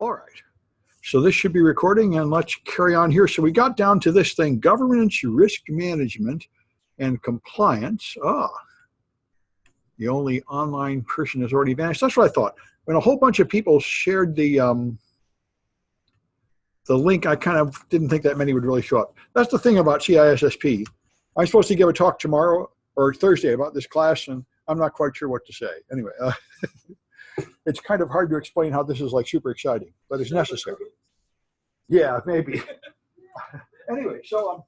All right. So this should be recording, and let's carry on here. So we got down to this thing, governance, risk management, and compliance. The only online person has already vanished. That's what I thought. When a whole bunch of people shared the link, I kind of didn't think that many would really show up. That's the thing about CISSP. I'm supposed to give a talk tomorrow or Thursday about this class, and I'm not quite sure what to say. Anyway, it's kind of hard to explain how this is like super exciting, but it's necessary. Yeah, maybe. Anyway, so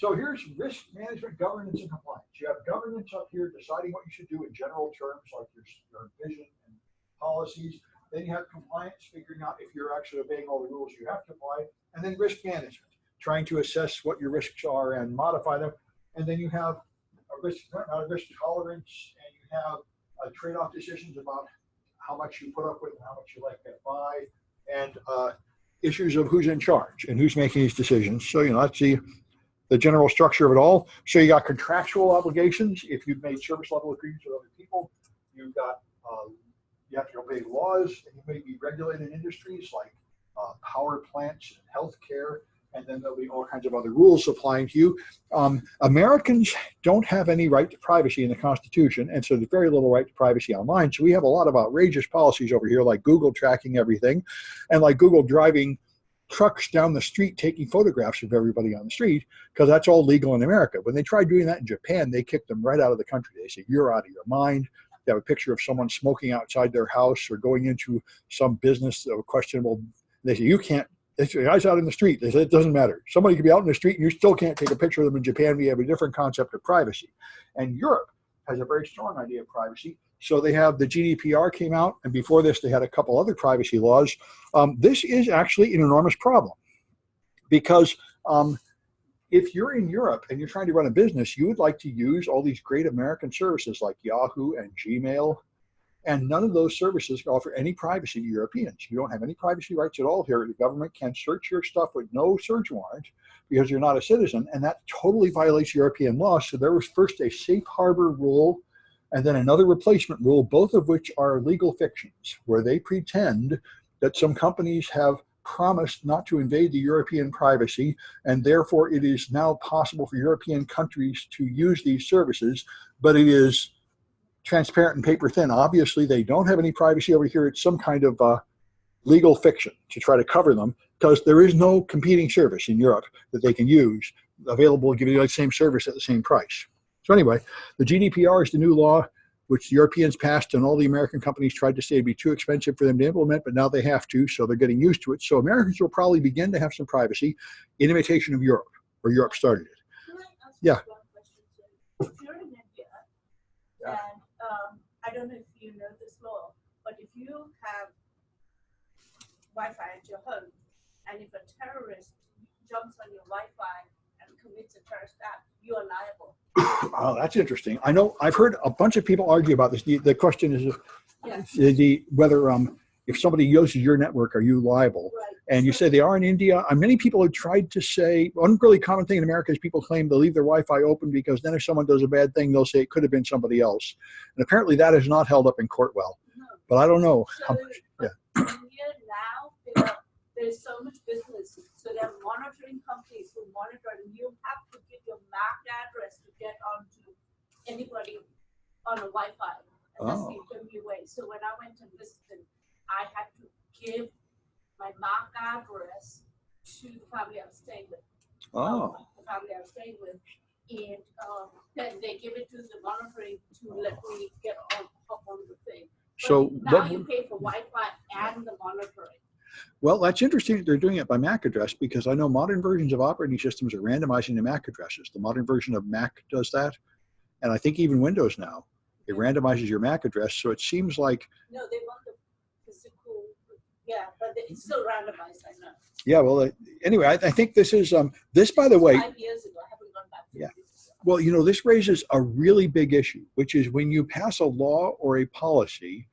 here's risk management, governance, and compliance. You have governance up here, deciding what you should do in general terms, like your vision and policies. Then you have compliance, figuring out if you're actually obeying all the rules you have to apply. And then risk management, trying to assess what your risks are and modify them. And then you have a risk tolerance, and you have trade-off decisions about how much you put up with and how much you let get by, and issues of who's in charge and who's making these decisions. So, that's the general structure of it all. So you got contractual obligations. If you've made service level agreements with other people, you've got, you have to obey laws, and you may be regulated industries like power plants and healthcare, and then there'll be all kinds of other rules applying to you. Americans don't have any right to privacy in the Constitution, and so there's very little right to privacy online. So we have a lot of outrageous policies over here, like Google tracking everything, and like Google driving trucks down the street taking photographs of everybody on the street, because that's all legal in America. When they tried doing that in Japan, they kicked them right out of the country. They say, you're out of your mind. They have a picture of someone smoking outside their house or going into some business of questionable. They say, you can't. It's the guys out in the street. They say it doesn't matter. Somebody could be out in the street and you still can't take a picture of them. In Japan, we have a different concept of privacy. And Europe has a very strong idea of privacy. So they have the GDPR came out, and before this, they had a couple other privacy laws. This is actually an enormous problem, because if you're in Europe and you're trying to run a business, you would like to use all these great American services like Yahoo and Gmail. And none of those services offer any privacy to Europeans. You don't have any privacy rights at all here. The government can search your stuff with no search warrant because you're not a citizen, and that totally violates European law. So there was first a safe harbor rule and then another replacement rule, both of which are legal fictions, where they pretend that some companies have promised not to invade the European privacy, and therefore it is now possible for European countries to use these services, but it is transparent and paper thin. Obviously, they don't have any privacy over here. It's some kind of legal fiction to try to cover them, because there is no competing service in Europe that they can use available to give you the same service at the same price. So anyway, the GDPR is the new law, which the Europeans passed, and all the American companies tried to say it'd be too expensive for them to implement, but now they have to, so they're getting used to it. So Americans will probably begin to have some privacy in imitation of Europe, where Europe started it. Can I ask Yeah. one question? So if you're in India, Yeah. and I don't know if you know this law, but if you have Wi-Fi at your home, and if a terrorist jumps on your Wi-Fi and commits a terrorist act, you are liable. Oh, that's interesting. I know I've heard a bunch of people argue about this. The question is whether if somebody uses your network, are you liable? Right. And you say they are in India. Many people have tried to say, one really common thing in America is people claim to leave their Wi-Fi open because then if someone does a bad thing, they'll say it could have been somebody else. And apparently that is not held up in court well. No. But I don't know So how much. Yeah. in India now, there's so much business. So there are monitoring companies who monitor, and you have to give your MAC address to get onto anybody on a Wi-Fi. And that's the only way. So when I went and visited, I had to give my MAC address to the family I was staying with. Oh. The family I was staying with. And then they give it to the monitoring to let me get hop on the thing. But So now you pay for Wi-Fi and the monitoring. well, that's interesting that they're doing it by MAC address, because I know modern versions of operating systems are randomizing the MAC addresses. The modern version of Mac does that. And I think even Windows now, it randomizes your MAC address. So it seems like. No, they want the physical, but it's still randomized, I know. Yeah, well, anyway, I think this is, this, by the way. 5 years ago, I haven't gone back to Yeah. it. Well, this raises a really big issue, which is when you pass a law or a policy,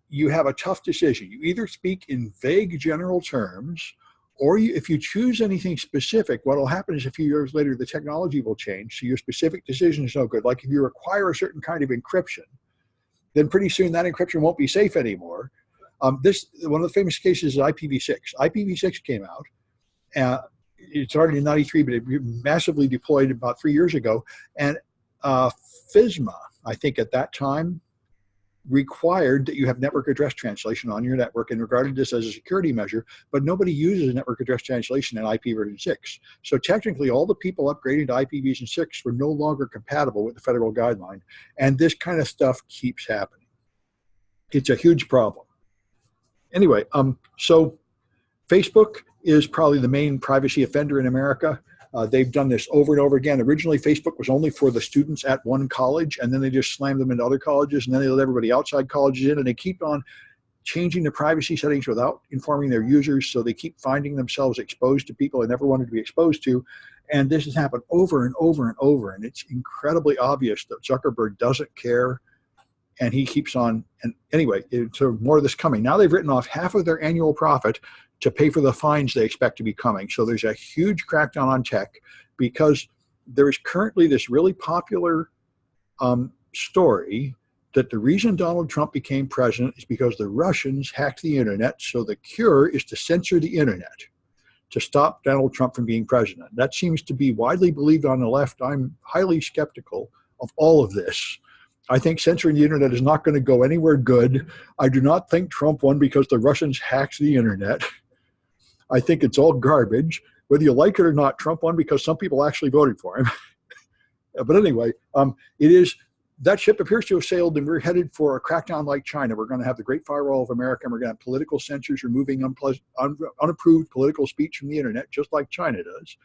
you have a tough decision. You either speak in vague general terms, or if you choose anything specific, what will happen is a few years later, the technology will change. So your specific decision is no good. Like if you require a certain kind of encryption, then pretty soon that encryption won't be safe anymore. One of the famous cases is IPv6. IPv6 came out. It started in '93, but it massively deployed about 3 years ago. And FISMA, I think at that time, required that you have network address translation on your network and regarded this as a security measure, but nobody uses network address translation in IP version 6. So technically all the people upgrading to IP version 6 were no longer compatible with the federal guideline. And this kind of stuff keeps happening. It's a huge problem. Anyway, so Facebook is probably the main privacy offender in America. They've done this over and over again. Originally, Facebook was only for the students at one college, and then they just slammed them into other colleges, and then they let everybody outside colleges in, and they keep on changing the privacy settings without informing their users, so they keep finding themselves exposed to people they never wanted to be exposed to. And this has happened over and over and over, and it's incredibly obvious that Zuckerberg doesn't care, and he keeps on. And anyway, so more of this coming. Now they've written off half of their annual profit to pay for the fines they expect to be coming. So there's a huge crackdown on tech because there is currently this really popular story that the reason Donald Trump became president is because the Russians hacked the internet. So the cure is to censor the internet to stop Donald Trump from being president. That seems to be widely believed on the left. I'm highly skeptical of all of this. I think censoring the internet is not going to go anywhere good. I do not think Trump won because the Russians hacked the internet. I think it's all garbage. Whether you like it or not, Trump won because some people actually voted for him. But anyway, that ship appears to have sailed, and we're headed for a crackdown like China. We're going to have the Great Firewall of America, and we're going to have political censors removing unapproved political speech from the internet, just like China does.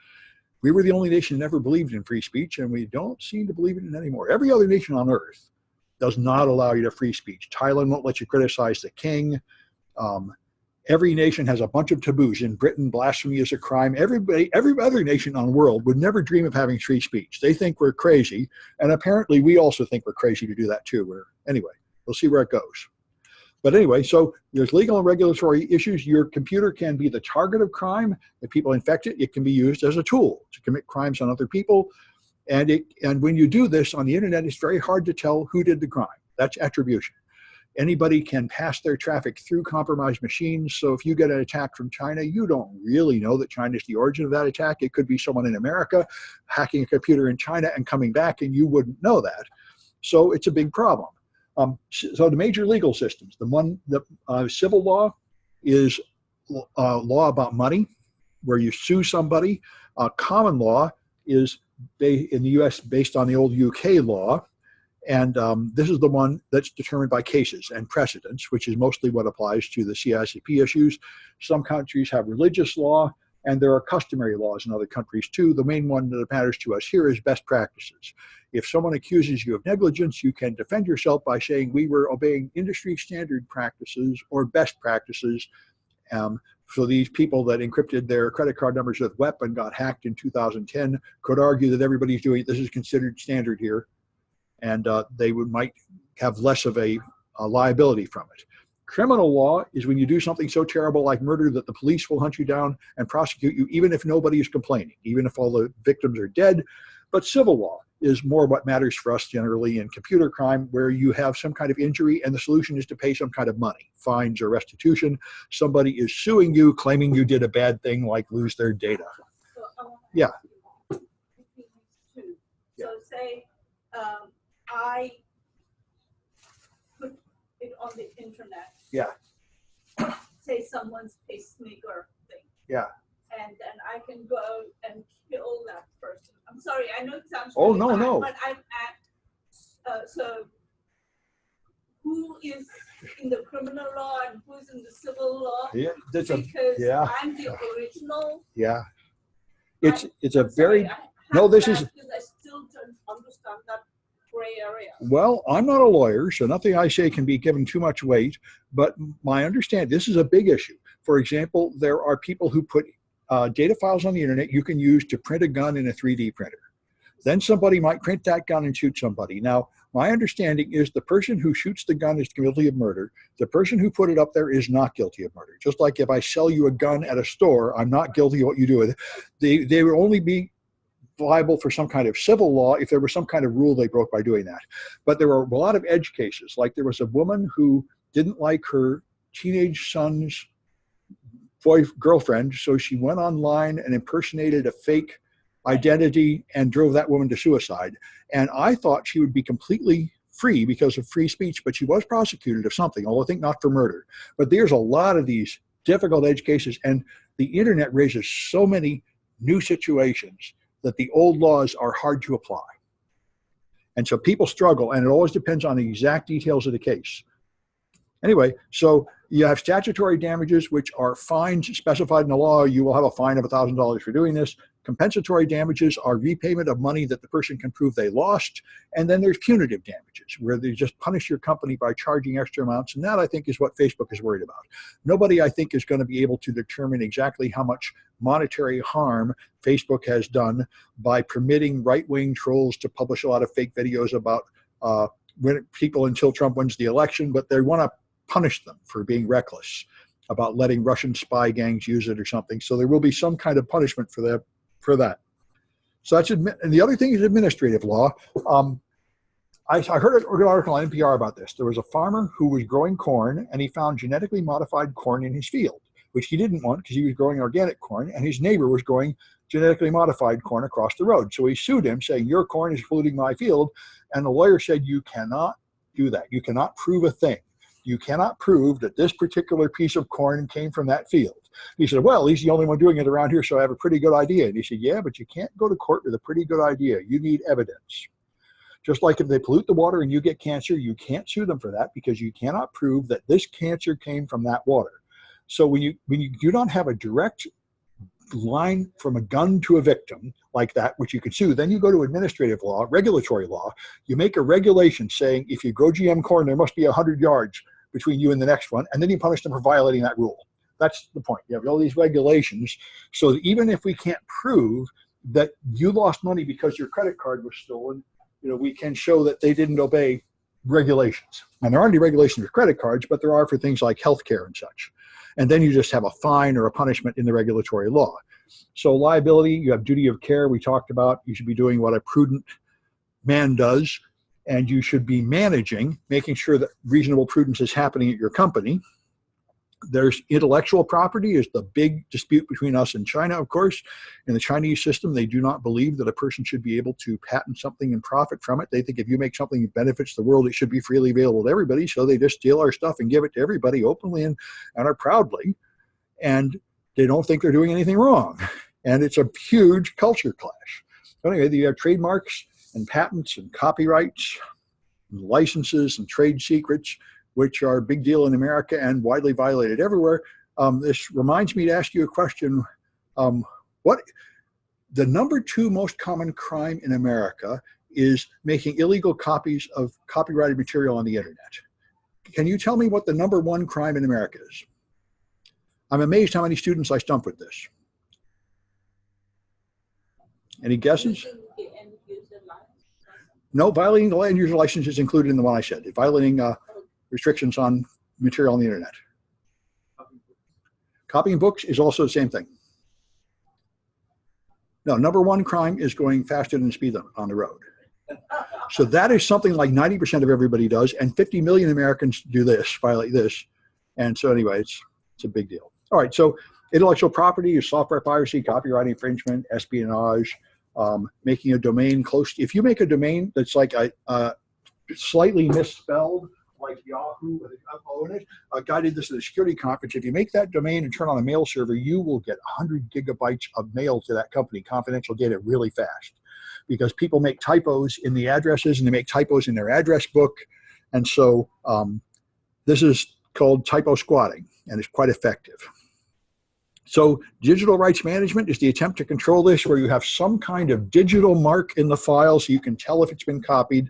We were the only nation that never believed in free speech, and we don't seem to believe in it anymore. Every other nation on earth does not allow you to free speech. Thailand won't let you criticize the king. Every nation has a bunch of taboos. In Britain, blasphemy is a crime. Every other nation on the world would never dream of having free speech. They think we're crazy, and apparently we also think we're crazy to do that too. Anyway, we'll see where it goes. But anyway, so there's legal and regulatory issues. Your computer can be the target of crime. If people infect it, it can be used as a tool to commit crimes on other people. And when you do this on the internet, it's very hard to tell who did the crime. That's attribution. Anybody can pass their traffic through compromised machines. So if you get an attack from China, you don't really know that China is the origin of that attack. It could be someone in America hacking a computer in China and coming back, and you wouldn't know that. So it's a big problem. So the major legal systems, civil law is law about money, where you sue somebody. Common law is in the US based on the old UK law. And this is the one that's determined by cases and precedents, which is mostly what applies to the CISSP issues. Some countries have religious law, and there are customary laws in other countries too. The main one that matters to us here is best practices. If someone accuses you of negligence, you can defend yourself by saying we were obeying industry standard practices or best practices. So these people that encrypted their credit card numbers with WEP and got hacked in 2010 could argue that everybody's doing it. This is considered standard here. And they might have less of a liability from it. Criminal law is when you do something so terrible like murder that the police will hunt you down and prosecute you even if nobody is complaining, even if all the victims are dead. But civil law is more what matters for us generally in computer crime, where you have some kind of injury and the solution is to pay some kind of money, fines or restitution. Somebody is suing you, claiming you did a bad thing like lose their data. Yeah. So say I put it on the internet. Yeah. Say someone's pacemaker thing. Yeah. And then I can go and kill that person. I'm sorry, I know it sounds really bad, no. But I'm at, so who is in the criminal law and who's in the civil law? Yeah, I'm the original. Yeah. It's a very, I still don't understand that gray area. Well, I'm not a lawyer, so nothing I say can be given too much weight, but my understanding, this is a big issue. For example, there are people who put data files on the internet you can use to print a gun in a 3D printer. Then somebody might print that gun and shoot somebody. Now, my understanding is the person who shoots the gun is guilty of murder. The person who put it up there is not guilty of murder. Just like if I sell you a gun at a store, I'm not guilty of what you do with it. They will only be liable for some kind of civil law if there was some kind of rule they broke by doing that. But there were a lot of edge cases. Like there was a woman who didn't like her teenage son's girlfriend, so she went online and impersonated a fake identity and drove that woman to suicide. And I thought she would be completely free because of free speech, but she was prosecuted of something, although I think not for murder. But there's a lot of these difficult edge cases, and the internet raises so many new situations that the old laws are hard to apply. And so people struggle, and it always depends on the exact details of the case. Anyway, so you have statutory damages, which are fines specified in the law. You will have a fine of $1,000 for doing this. Compensatory damages are repayment of money that the person can prove they lost. And then there's punitive damages, where they just punish your company by charging extra amounts. And that, I think, is what Facebook is worried about. Nobody, I think, is going to be able to determine exactly how much monetary harm Facebook has done by permitting right-wing trolls to publish a lot of fake videos about people until Trump wins the election, but they want to punish them for being reckless about letting Russian spy gangs use it or something. So there will be some kind of punishment for that. So that's and the other thing is administrative law. I heard an article on NPR about this. There was a farmer who was growing corn, and he found genetically modified corn in his field, which he didn't want because he was growing organic corn, and his neighbor was growing genetically modified corn across the road. So he sued him, saying, your corn is polluting my field. And the lawyer said, you cannot do that. You cannot prove a thing. You cannot prove that this particular piece of corn came from that field. He said, well, he's the only one doing it around here, so I have a pretty good idea. And he said, yeah, but you can't go to court with a pretty good idea. You need evidence. Just like if they pollute the water and you get cancer, you can't sue them for that because you cannot prove that this cancer came from that water. So when you do not have a direct line from a gun to a victim like that, which you could sue, then you go to administrative law, regulatory law. You make a regulation saying if you grow GM corn, there must be 100 yards between you and the next one, and then you punish them for violating that rule. That's the point. You have all these regulations, so that even if we can't prove that you lost money because your credit card was stolen, we can show that they didn't obey regulations. And there aren't any regulations for credit cards, but there are for things like healthcare and such. And then you just have a fine or a punishment in the regulatory law. So liability, you have duty of care. We talked about you should be doing what a prudent man does, and you should be managing, making sure that reasonable prudence is happening at your company. There's intellectual property is the big dispute between us and China, of course. In the Chinese system, they do not believe that a person should be able to patent something and profit from it. They think if you make something that benefits the world, it should be freely available to everybody. So they just steal our stuff and give it to everybody openly and are proudly. And they don't think they're doing anything wrong. And it's a huge culture clash. So anyway, you have trademarks and patents and copyrights, and licenses and trade secrets, which are a big deal in America and widely violated everywhere. This reminds me to ask you a question. What the number 2 most common crime in America is making illegal copies of copyrighted material on the internet. Can you tell me what the number 1 crime in America is? I'm amazed how many students I stumped with this. Any guesses? No, violating the land user license is included in the one I said. Violating restrictions on material on the internet. Copying books is also the same thing. No, number 1 crime is going faster than the speed limit on the road. So that is something like 90% of everybody does, and 50 million Americans do this, violate this. And so anyway, it's a big deal. All right, so intellectual property is software piracy, copyright infringement, espionage, making a domain close. If you make a domain that's like a slightly misspelled, like Yahoo, own it. A guy did this at a security conference. If you make that domain and turn on a mail server, you will get 100 gigabytes of mail to that company, confidential data, really fast. Because people make typos in the addresses and they make typos in their address book. And so this is called typo squatting, and it's quite effective. So digital rights management is the attempt to control this, where you have some kind of digital mark in the file so you can tell if it's been copied.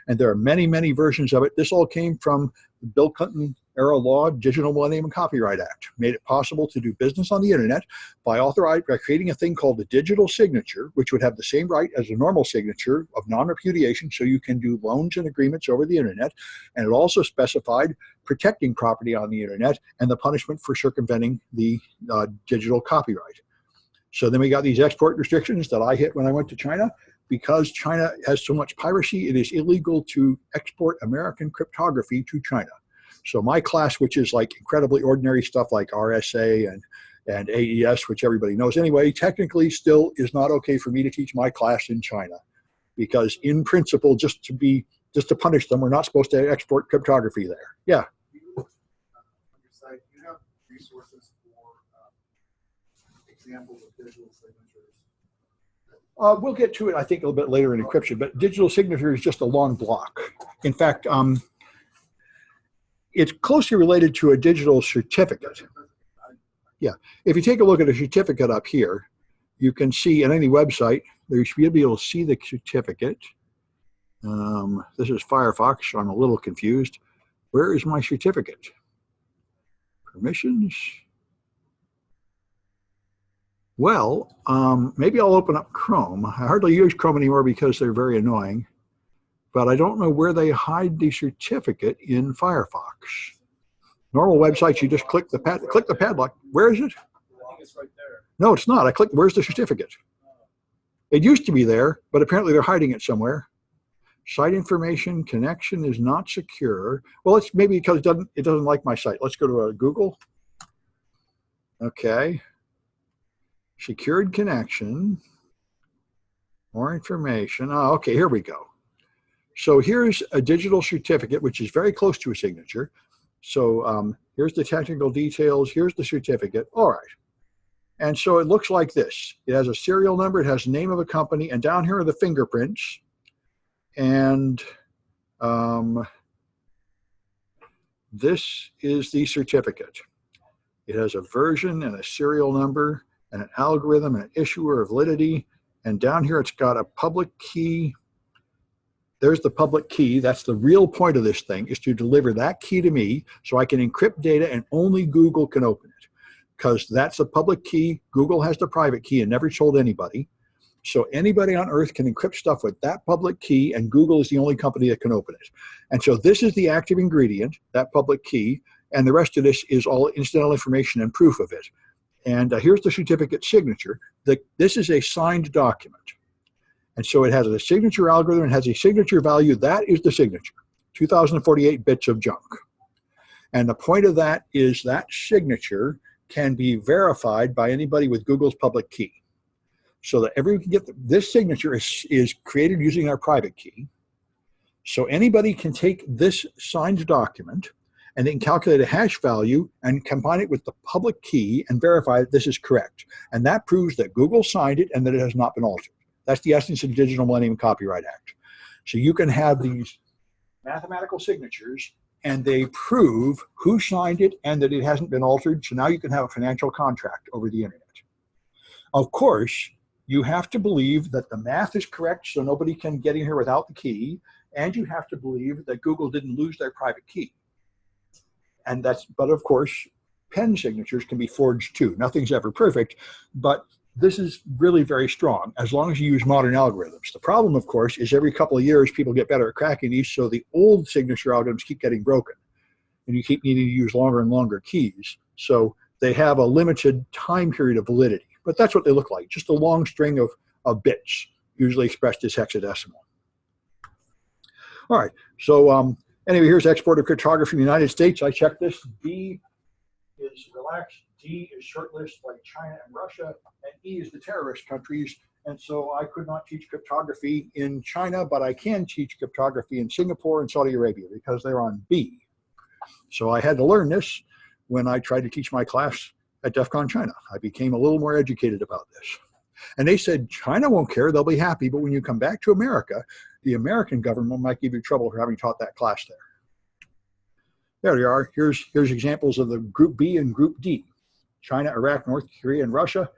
And there are many, many versions of it. This all came from the Bill Clinton era law, Digital Millennium Copyright Act. Made it possible to do business on the internet by creating a thing called the digital signature, which would have the same right as a normal signature of non-repudiation, so you can do loans and agreements over the internet. And it also specified protecting property on the internet and the punishment for circumventing the digital copyright. So then we got these export restrictions that I hit when I went to China. Because China has so much piracy, it is illegal to export American cryptography to China. So my class, which is like incredibly ordinary stuff like RSA and AES, which everybody knows anyway, technically still is not okay for me to teach my class in China, because in principle, just to punish them, we're not supposed to export cryptography there. Yeah. On your site, you have resources for examples of digital signatures. We'll get to it, I think, a little bit later in encryption, but digital signature is just a long block. In fact, it's closely related to a digital certificate. Yeah, if you take a look at a certificate up here, you can see in any website, there you should be able to see the certificate. This is Firefox, so I'm a little confused. Where is my certificate? Permissions? Well, maybe I'll open up Chrome. I hardly use Chrome anymore because they're very annoying, but I don't know where they hide the certificate in Firefox. Normal websites, you just click the padlock. Where is it? I think it's right there. No, it's not. I click, where's the certificate? It used to be there, but apparently they're hiding it somewhere. Site information, connection is not secure. Well, it's maybe because it doesn't like my site. Let's go to Google. Okay. Secured connection. More information. Oh, okay, here we go. So here's a digital certificate, which is very close to a signature. So here's the technical details. Here's the certificate. All right. And so it looks like this. It has a serial number. It has the name of a company. And down here are the fingerprints. And this is the certificate. It has a version and a serial number and an algorithm and an issuer of validity. And down here it's got a public key. There's the public key. That's the real point of this thing, is to deliver that key to me so I can encrypt data and only Google can open it. Because that's the public key. Google has the private key and never told anybody. So anybody on Earth can encrypt stuff with that public key, and Google is the only company that can open it. And so this is the active ingredient, that public key, and the rest of this is all incidental information and proof of it. And here's the certificate signature. This is a signed document. And so it has a signature algorithm, it has a signature value. That is the signature, 2048 bits of junk. And the point of that is that signature can be verified by anybody with Google's public key. So that everyone can get this signature is created using our private key. So anybody can take this signed document and they can calculate a hash value and combine it with the public key and verify that this is correct. And that proves that Google signed it and that it has not been altered. That's the essence of the Digital Millennium Copyright Act. So you can have these mathematical signatures and they prove who signed it and that it hasn't been altered. So now you can have a financial contract over the internet. Of course, you have to believe that the math is correct so nobody can get in here without the key, and you have to believe that Google didn't lose their private key. And but of course, pen signatures can be forged too. Nothing's ever perfect, but this is really very strong as long as you use modern algorithms. The problem, of course, is every couple of years people get better at cracking these, so the old signature algorithms keep getting broken, and you keep needing to use longer and longer keys. So they have a limited time period of validity. But that's what they look like, just a long string of bits, usually expressed as hexadecimal. All right, so anyway, here's export of cryptography in the United States. I checked this. B is relaxed, D is short list like China and Russia, and E is the terrorist countries. And so I could not teach cryptography in China, but I can teach cryptography in Singapore and Saudi Arabia because they're on B. So I had to learn this when I tried to teach my class at DEF CON China. I became a little more educated about this. And they said, China won't care, they'll be happy, but when you come back to America, the American government might give you trouble for having taught that class there. There you are. Here's examples of the Group B and Group D. China, Iraq, North Korea, and Russia.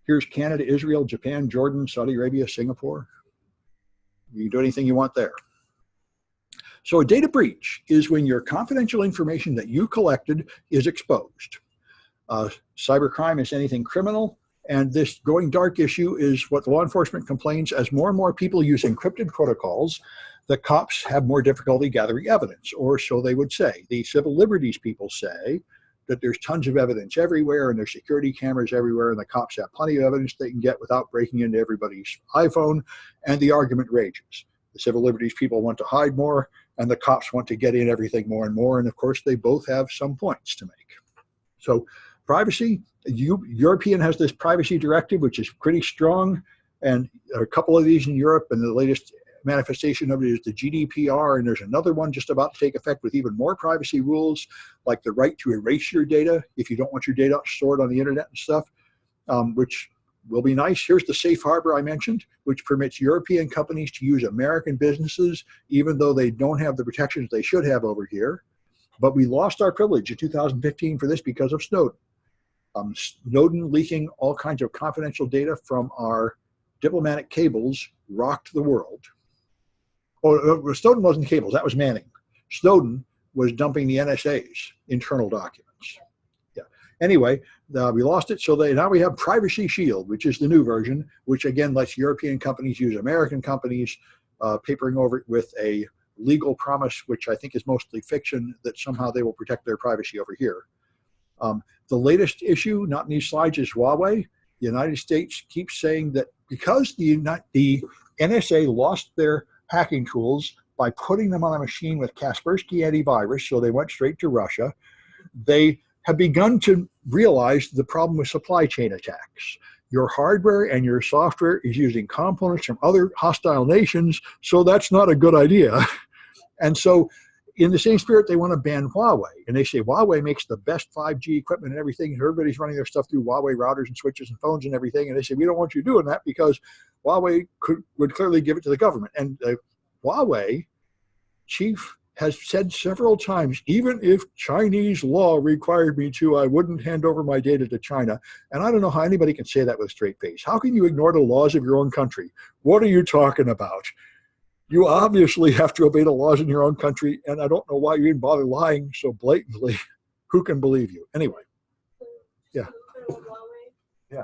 Here's Canada, Israel, Japan, Jordan, Saudi Arabia, Singapore. You can do anything you want there. So a data breach is when your confidential information that you collected is exposed. Cybercrime is anything criminal, and this going dark issue is what law enforcement complains. As more and more people use encrypted protocols, the cops have more difficulty gathering evidence, or so they would say. The civil liberties people say that there's tons of evidence everywhere and there's security cameras everywhere and the cops have plenty of evidence they can get without breaking into everybody's iPhone, and the argument rages. The civil liberties people want to hide more, and the cops want to get in everything more and more. And of course, they both have some points to make. So privacy, European has this privacy directive, which is pretty strong. And a couple of these in Europe, and the latest manifestation of it is the GDPR. And there's another one just about to take effect with even more privacy rules, like the right to erase your data if you don't want your data stored on the internet and stuff, which will be nice. Here's the safe harbor I mentioned, which permits European companies to use American businesses, even though they don't have the protections they should have over here. But we lost our privilege in 2015 for this because of Snowden. Snowden leaking all kinds of confidential data from our diplomatic cables rocked the world. Oh, Snowden wasn't cables, that was Manning. Snowden was dumping the NSA's internal documents. Yeah. Anyway, we lost it, so now we have Privacy Shield, which is the new version, which again lets European companies use American companies, papering over it with a legal promise, which I think is mostly fiction, that somehow they will protect their privacy over here. The latest issue, not in these slides, is Huawei. The United States keeps saying that because the NSA lost their hacking tools by putting them on a machine with Kaspersky antivirus, so they went straight to Russia, they have begun to realize the problem with supply chain attacks. Your hardware and your software is using components from other hostile nations, so that's not a good idea. And so in the same spirit, they want to ban Huawei. And they say Huawei makes the best 5G equipment and everything. Everybody's running their stuff through Huawei routers and switches and phones and everything. And they say, we don't want you doing that because Huawei would clearly give it to the government. And the Huawei chief has said several times, even if Chinese law required me to, I wouldn't hand over my data to China. And I don't know how anybody can say that with a straight face. How can you ignore the laws of your own country? What are you talking about? You obviously have to obey the laws in your own country, and I don't know why you even bother lying so blatantly. Who can believe you? Anyway. Yeah. Yeah.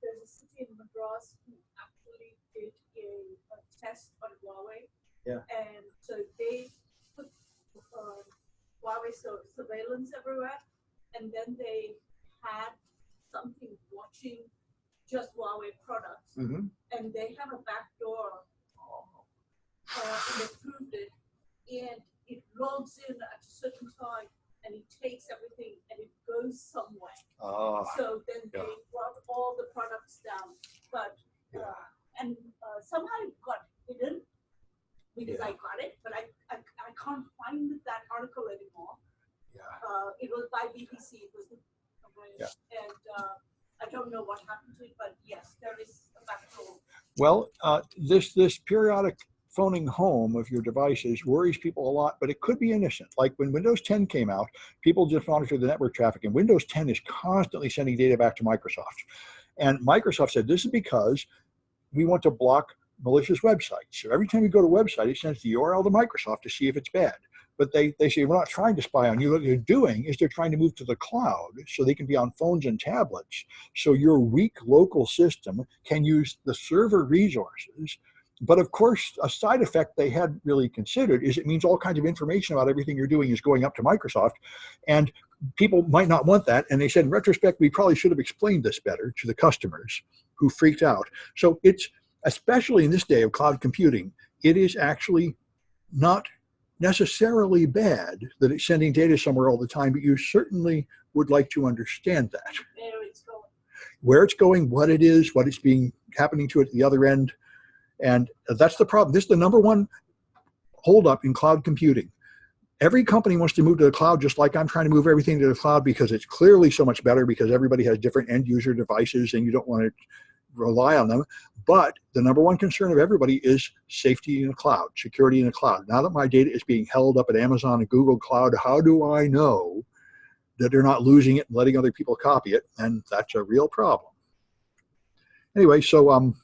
There's a city in Madras who actually did a test on Huawei. Yeah. And so they put Huawei surveillance everywhere, and then they had something watching just Huawei products, and they have a back door. And they proved it, and it logs in at a certain time, and it takes everything, and it goes somewhere. So then they brought all the products down, but somehow it got hidden because I got it, but I can't find that article anymore. It was by BBC. It was, and I don't know what happened to it, but yes, there is a back door. Well, this periodic phoning home of your devices worries people a lot, but it could be innocent. Like when Windows 10 came out, people just monitored the network traffic, and Windows 10 is constantly sending data back to Microsoft. And Microsoft said, this is because we want to block malicious websites. So every time you go to a website, it sends the URL to Microsoft to see if it's bad. But they say, we're not trying to spy on you. What they're doing is they're trying to move to the cloud so they can be on phones and tablets. So your weak local system can use the server resources. But of course, a side effect they hadn't really considered is it means all kinds of information about everything you're doing is going up to Microsoft. And people might not want that. And they said, in retrospect, we probably should have explained this better to the customers who freaked out. So it's, especially in this day of cloud computing, it is actually not necessarily bad that it's sending data somewhere all the time, but you certainly would like to understand that. Where it's going, what it is, what it's happening to it at the other end. And that's the problem. This is the number one holdup in cloud computing. Every company wants to move to the cloud, just like I'm trying to move everything to the cloud, because it's clearly so much better, because everybody has different end user devices and you don't want to rely on them. But the number one concern of everybody is safety in the cloud, security in the cloud. Now that my data is being held up at Amazon and Google Cloud, how do I know that they're not losing it and letting other people copy it? And that's a real problem. Anyway, so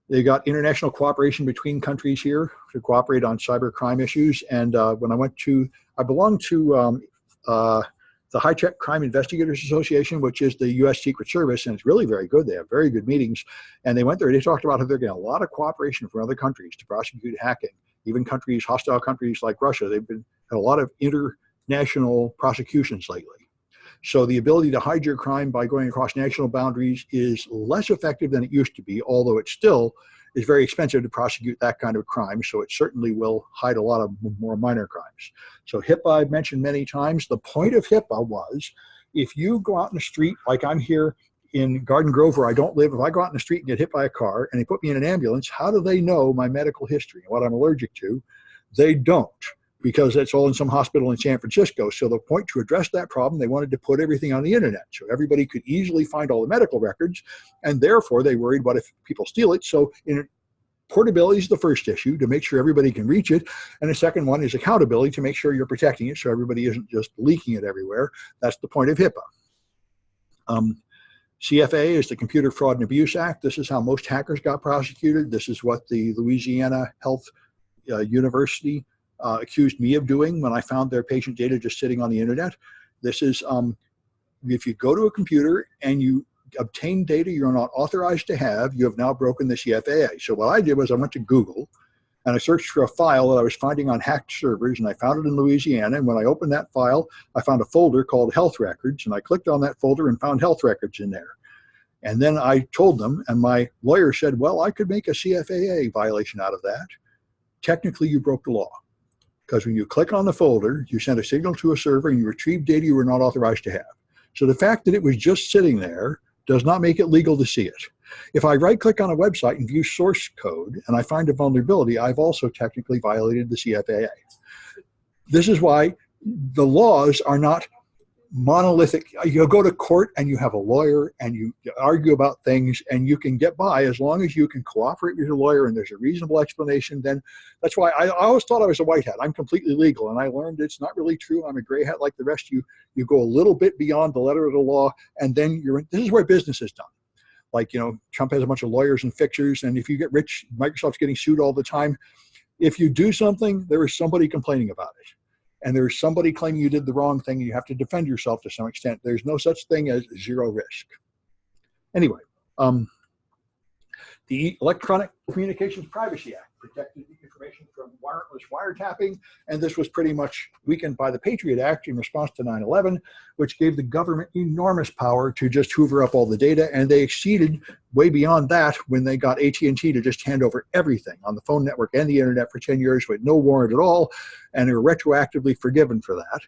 they got international cooperation between countries here to cooperate on cyber crime issues. And when I belong to the High Tech Crime Investigators Association, which is the U.S. Secret Service, and it's really very good. They have very good meetings. And they went there, they talked about how they're getting a lot of cooperation from other countries to prosecute hacking. Even countries, hostile countries like Russia, they've had a lot of international prosecutions lately. So the ability to hide your crime by going across national boundaries is less effective than it used to be, although it's still it's very expensive to prosecute that kind of crime, so it certainly will hide a lot of more minor crimes. So HIPAA, I've mentioned many times. The point of HIPAA was, if you go out in the street, like I'm here in Garden Grove where I don't live, if I go out in the street and get hit by a car and they put me in an ambulance, how do they know my medical history and what I'm allergic to? They don't, because it's all in some hospital in San Francisco. So the point to address that problem, they wanted to put everything on the internet so everybody could easily find all the medical records, and therefore they worried, what if people steal it? So portability is the first issue, to make sure everybody can reach it, and the second one is accountability, to make sure you're protecting it so everybody isn't just leaking it everywhere. That's the point of HIPAA. CFA is the Computer Fraud and Abuse Act. This is how most hackers got prosecuted. This is what the Louisiana Health University accused me of doing when I found their patient data just sitting on the internet. This is, if you go to a computer and you obtain data you're not authorized to have, you have now broken the CFAA. So what I did was I went to Google and I searched for a file that I was finding on hacked servers, and I found it in Louisiana. And when I opened that file, I found a folder called Health Records, and I clicked on that folder and found health records in there. And then I told them, and my lawyer said, well, I could make a CFAA violation out of that. Technically, you broke the law, because when you click on the folder, you send a signal to a server and you retrieve data you were not authorized to have. So the fact that it was just sitting there does not make it legal to see it. If I right-click on a website and view source code and I find a vulnerability, I've also technically violated the CFAA. This is why the laws are not monolithic. You go to court and you have a lawyer and you argue about things, and you can get by as long as you can cooperate with your lawyer and there's a reasonable explanation. Then that's why I always thought I was a white hat. I'm completely legal, and I learned it's not really true. I'm a gray hat like the rest of you. You go a little bit beyond the letter of the law, and then this is where business is done. Like, Trump has a bunch of lawyers and fixers, and if you get rich, Microsoft's getting sued all the time. If you do something, there is somebody complaining about it. And there's somebody claiming you did the wrong thing, and you have to defend yourself to some extent. There's no such thing as zero risk. Anyway, the Electronic Communications Privacy Act protected the information from wireless wiretapping, and this was pretty much weakened by the Patriot Act in response to 9/11, which gave the government enormous power to just hoover up all the data, and they exceeded way beyond that when they got AT&T to just hand over everything on the phone network and the internet for 10 years with no warrant at all, and they were retroactively forgiven for that.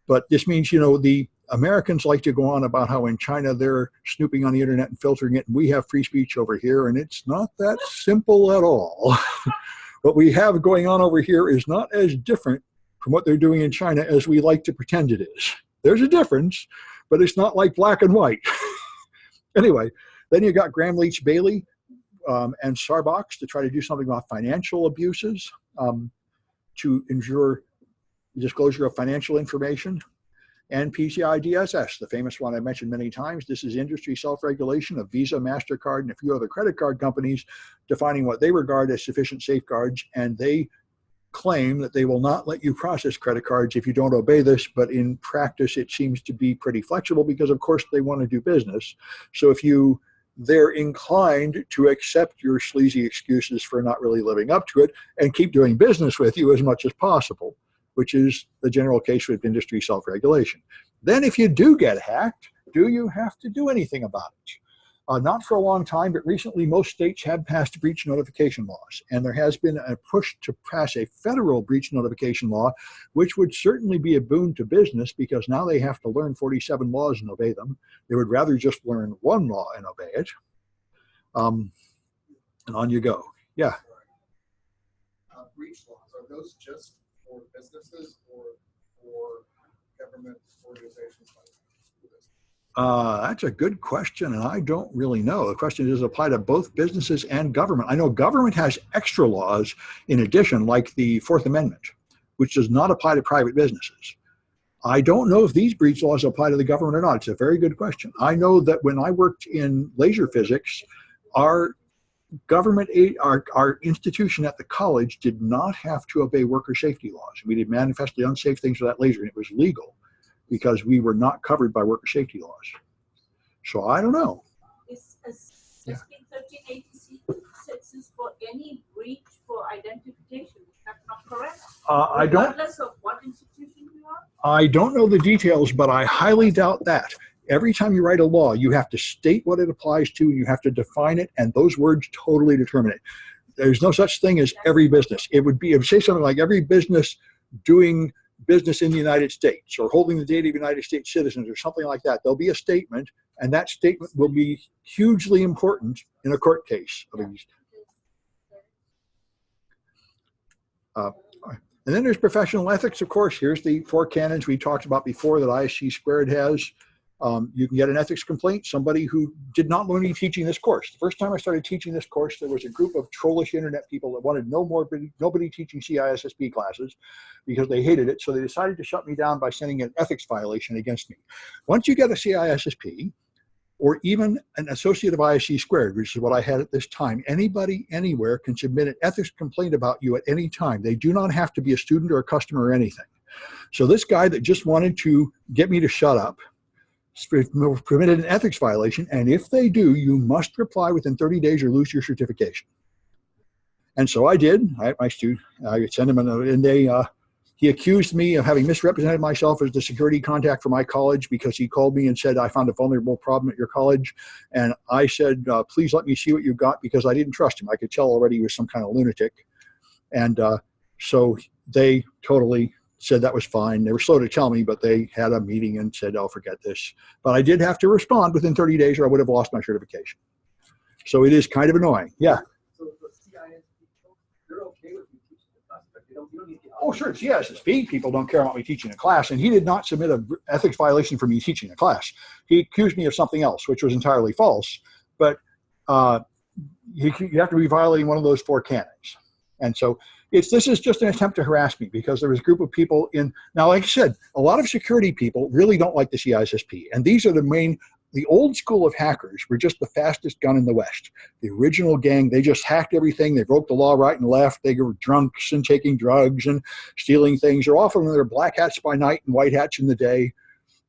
But this means, the Americans like to go on about how in China they're snooping on the internet and filtering it, and we have free speech over here, and it's not that simple at all. What we have going on over here is not as different from what they're doing in China as we like to pretend it is. There's a difference, but it's not like black and white. Anyway, then you got Graham Leach Bailey and Sarbox to try to do something about financial abuses, to ensure disclosure of financial information. And PCI DSS, the famous one I mentioned many times. This is industry self-regulation of Visa, MasterCard, and a few other credit card companies, defining what they regard as sufficient safeguards, and they claim that they will not let you process credit cards if you don't obey this, but in practice it seems to be pretty flexible because of course they want to do business. So if they're inclined to accept your sleazy excuses for not really living up to it and keep doing business with you as much as possible, which is the general case with industry self-regulation. Then if you do get hacked, do you have to do anything about it? Not for a long time, but recently most states have passed breach notification laws, and there has been a push to pass a federal breach notification law, which would certainly be a boon to business because now they have to learn 47 laws and obey them. They would rather just learn one law and obey it. And on you go. Yeah. Breach laws, are those just for businesses or for government organizations like this? That's a good question, and I don't really know. The question is apply to both businesses and government. I know government has extra laws in addition, like the Fourth Amendment, which does not apply to private businesses. I don't know if these breach laws apply to the government or not. It's a very good question. I know that when I worked in laser physics, our government aid, our institution at the college did not have to obey worker safety laws. We did manifestly unsafe things with that laser, and it was legal because we were not covered by worker safety laws. So I don't know. Is SB 1386 is for any breach for identification? Is that not correct? I don't. Regardless of what institution you are? I don't know the details, but I highly doubt that. every time you write a law, you have to state what it applies to, and you have to define it, and those words totally determine it. There's no such thing as every business. It would say something like every business doing business in the United States or holding the data of United States citizens or something like that. There'll be a statement, and that statement will be hugely important in a court case. And then there's professional ethics, of course. Here's the 4 canons we talked about before that ISC² has. You can get an ethics complaint, somebody who did not want to be teaching this course. The first time I started teaching this course, there was a group of trollish internet people that wanted nobody teaching CISSP classes because they hated it. So they decided to shut me down by sending an ethics violation against me. Once you get a CISSP, or even an associate of ISC², which is what I had at this time, anybody, anywhere can submit an ethics complaint about you at any time. They do not have to be a student or a customer or anything. So this guy that just wanted to get me to shut up permitted an ethics violation, and if they do, you must reply within 30 days or lose your certification. And so I did. I sent him and he accused me of having misrepresented myself as the security contact for my college because he called me and said, I found a vulnerable problem at your college. And I said, please let me see what you got, because I didn't trust him. I could tell already he was some kind of lunatic. And so they totally said that was fine. They were slow to tell me, but they had a meeting and said, oh, forget this. But I did have to respond within 30 days or I would have lost my certification. So it is kind of annoying. Yeah. So the CISSP, they're okay with you teaching the class, but you don't need to. Oh, sure. CISSP people don't care about me teaching a class, and he did not submit an ethics violation for me teaching a class. He accused me of something else, which was entirely false. But you have to be violating one of those 4 canons. And so this is just an attempt to harass me, because there was a group of people now, like I said, a lot of security people really don't like the CISSP. And these are the old school of hackers were just the fastest gun in the West. The original gang, they just hacked everything. They broke the law right and left. They were drunks and taking drugs and stealing things. Or often they're black hats by night and white hats in the day.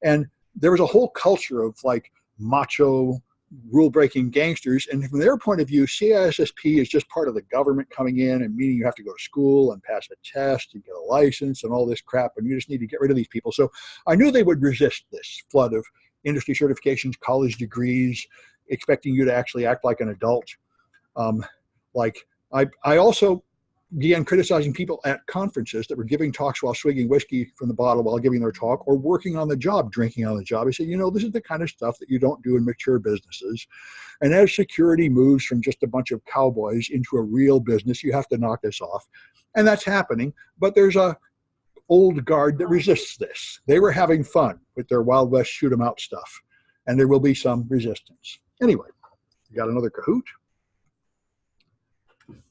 And there was a whole culture of like macho, rule-breaking gangsters, and from their point of view, CISSP is just part of the government coming in, and meaning you have to go to school and pass a test and get a license and all this crap, and you just need to get rid of these people. So I knew they would resist this flood of industry certifications, college degrees, expecting you to actually act like an adult. I also began criticizing people at conferences that were giving talks while swigging whiskey from the bottle while giving their talk, or working on the job, drinking on the job. I said, this is the kind of stuff that you don't do in mature businesses. And as security moves from just a bunch of cowboys into a real business, you have to knock this off. And that's happening. But there's a old guard that resists this. They were having fun with their Wild West shoot 'em out stuff. And there will be some resistance. Anyway, you got another Kahoot?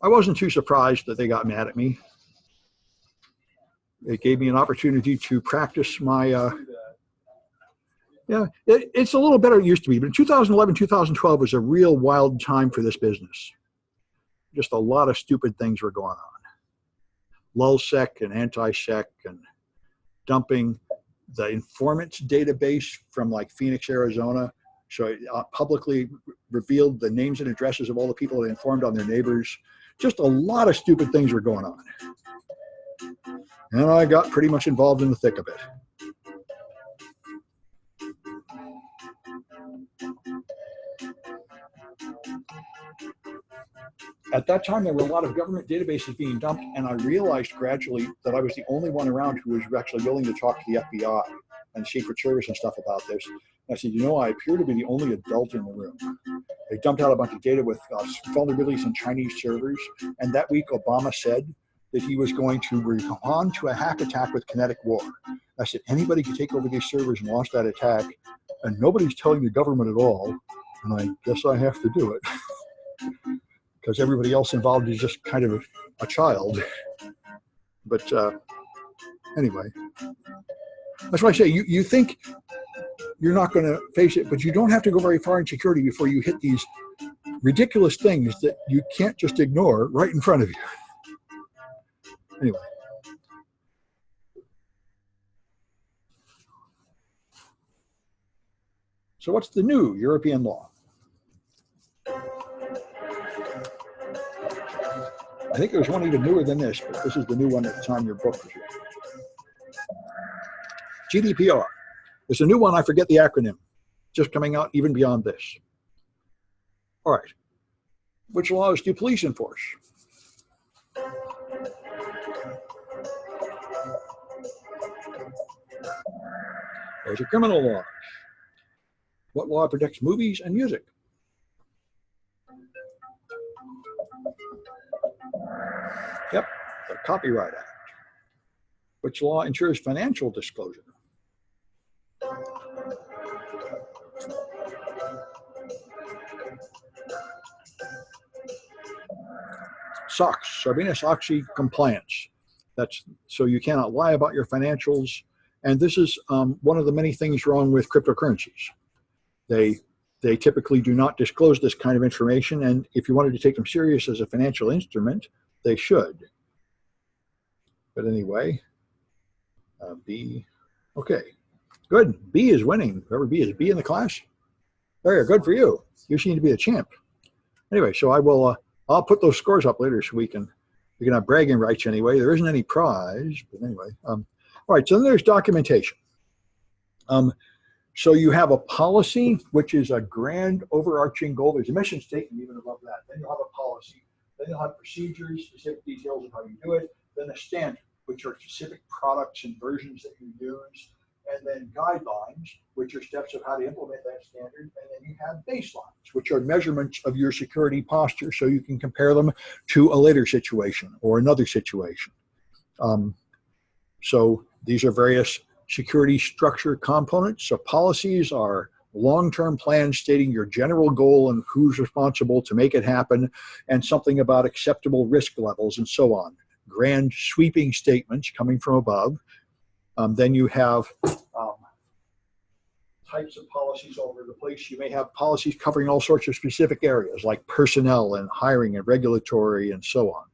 I wasn't too surprised that they got mad at me. It gave me an opportunity to practice my, it's a little better than it used to be, but in 2011, 2012 was a real wild time for this business. Just a lot of stupid things were going on. LulzSec and anti-sec and dumping the informants database from like Phoenix, Arizona. So it publicly revealed the names and addresses of all the people that informed on their neighbors. Just a lot of stupid things were going on. And I got pretty much involved in the thick of it. At that time, there were a lot of government databases being dumped, and I realized gradually that I was the only one around who was actually willing to talk to the FBI and Secret Service and stuff about this. And I said, I appear to be the only adult in the room. They dumped out a bunch of data with vulnerabilities in Chinese servers, and that week Obama said that he was going to respond to a hack attack with kinetic war. I said, anybody can take over these servers and launch that attack, and nobody's telling the government at all, and I guess I have to do it. Because everybody else involved is just kind of a child. But anyway, that's why I say you think you're not going to face it, but you don't have to go very far in security before you hit these ridiculous things that you can't just ignore right in front of you. Anyway. So what's the new European law? I think there's one even newer than this, but this is the new one at the time your book was written. GDPR. There's a new one, I forget the acronym. just coming out even beyond this. All right. Which laws do police enforce? There's a criminal law. What law protects movies and music? Yep, the Copyright Act. Which law ensures financial disclosure? SOX, Sarbanes-Oxley compliance. That's so you cannot lie about your financials. And this is one of the many things wrong with cryptocurrencies. They typically do not disclose this kind of information, and if you wanted to take them serious as a financial instrument, they should. But anyway, B, okay, good. B is winning. Whoever B is in the class. Very good for you. You seem to be a champ. Anyway, so I will. I'll put those scores up later so we can have bragging rights anyway. There isn't any prize, but anyway. All right, so then there's documentation. So you have a policy, which is a grand overarching goal. There's a mission statement even above that. Then you'll have a policy. Then you'll have procedures, specific details of how you do it. Then a standard, which are specific products and versions that you use. And then guidelines, which are steps of how to implement that standard. And then you have baselines, which are measurements of your security posture, so you can compare them to a later situation or another situation. So these are various security structure components. So policies are long-term plans stating your general goal and who's responsible to make it happen, and something about acceptable risk levels and so on. Grand sweeping statements coming from above. Then you have types of policies all over the place. You may have policies covering all sorts of specific areas like personnel and hiring and regulatory and so on.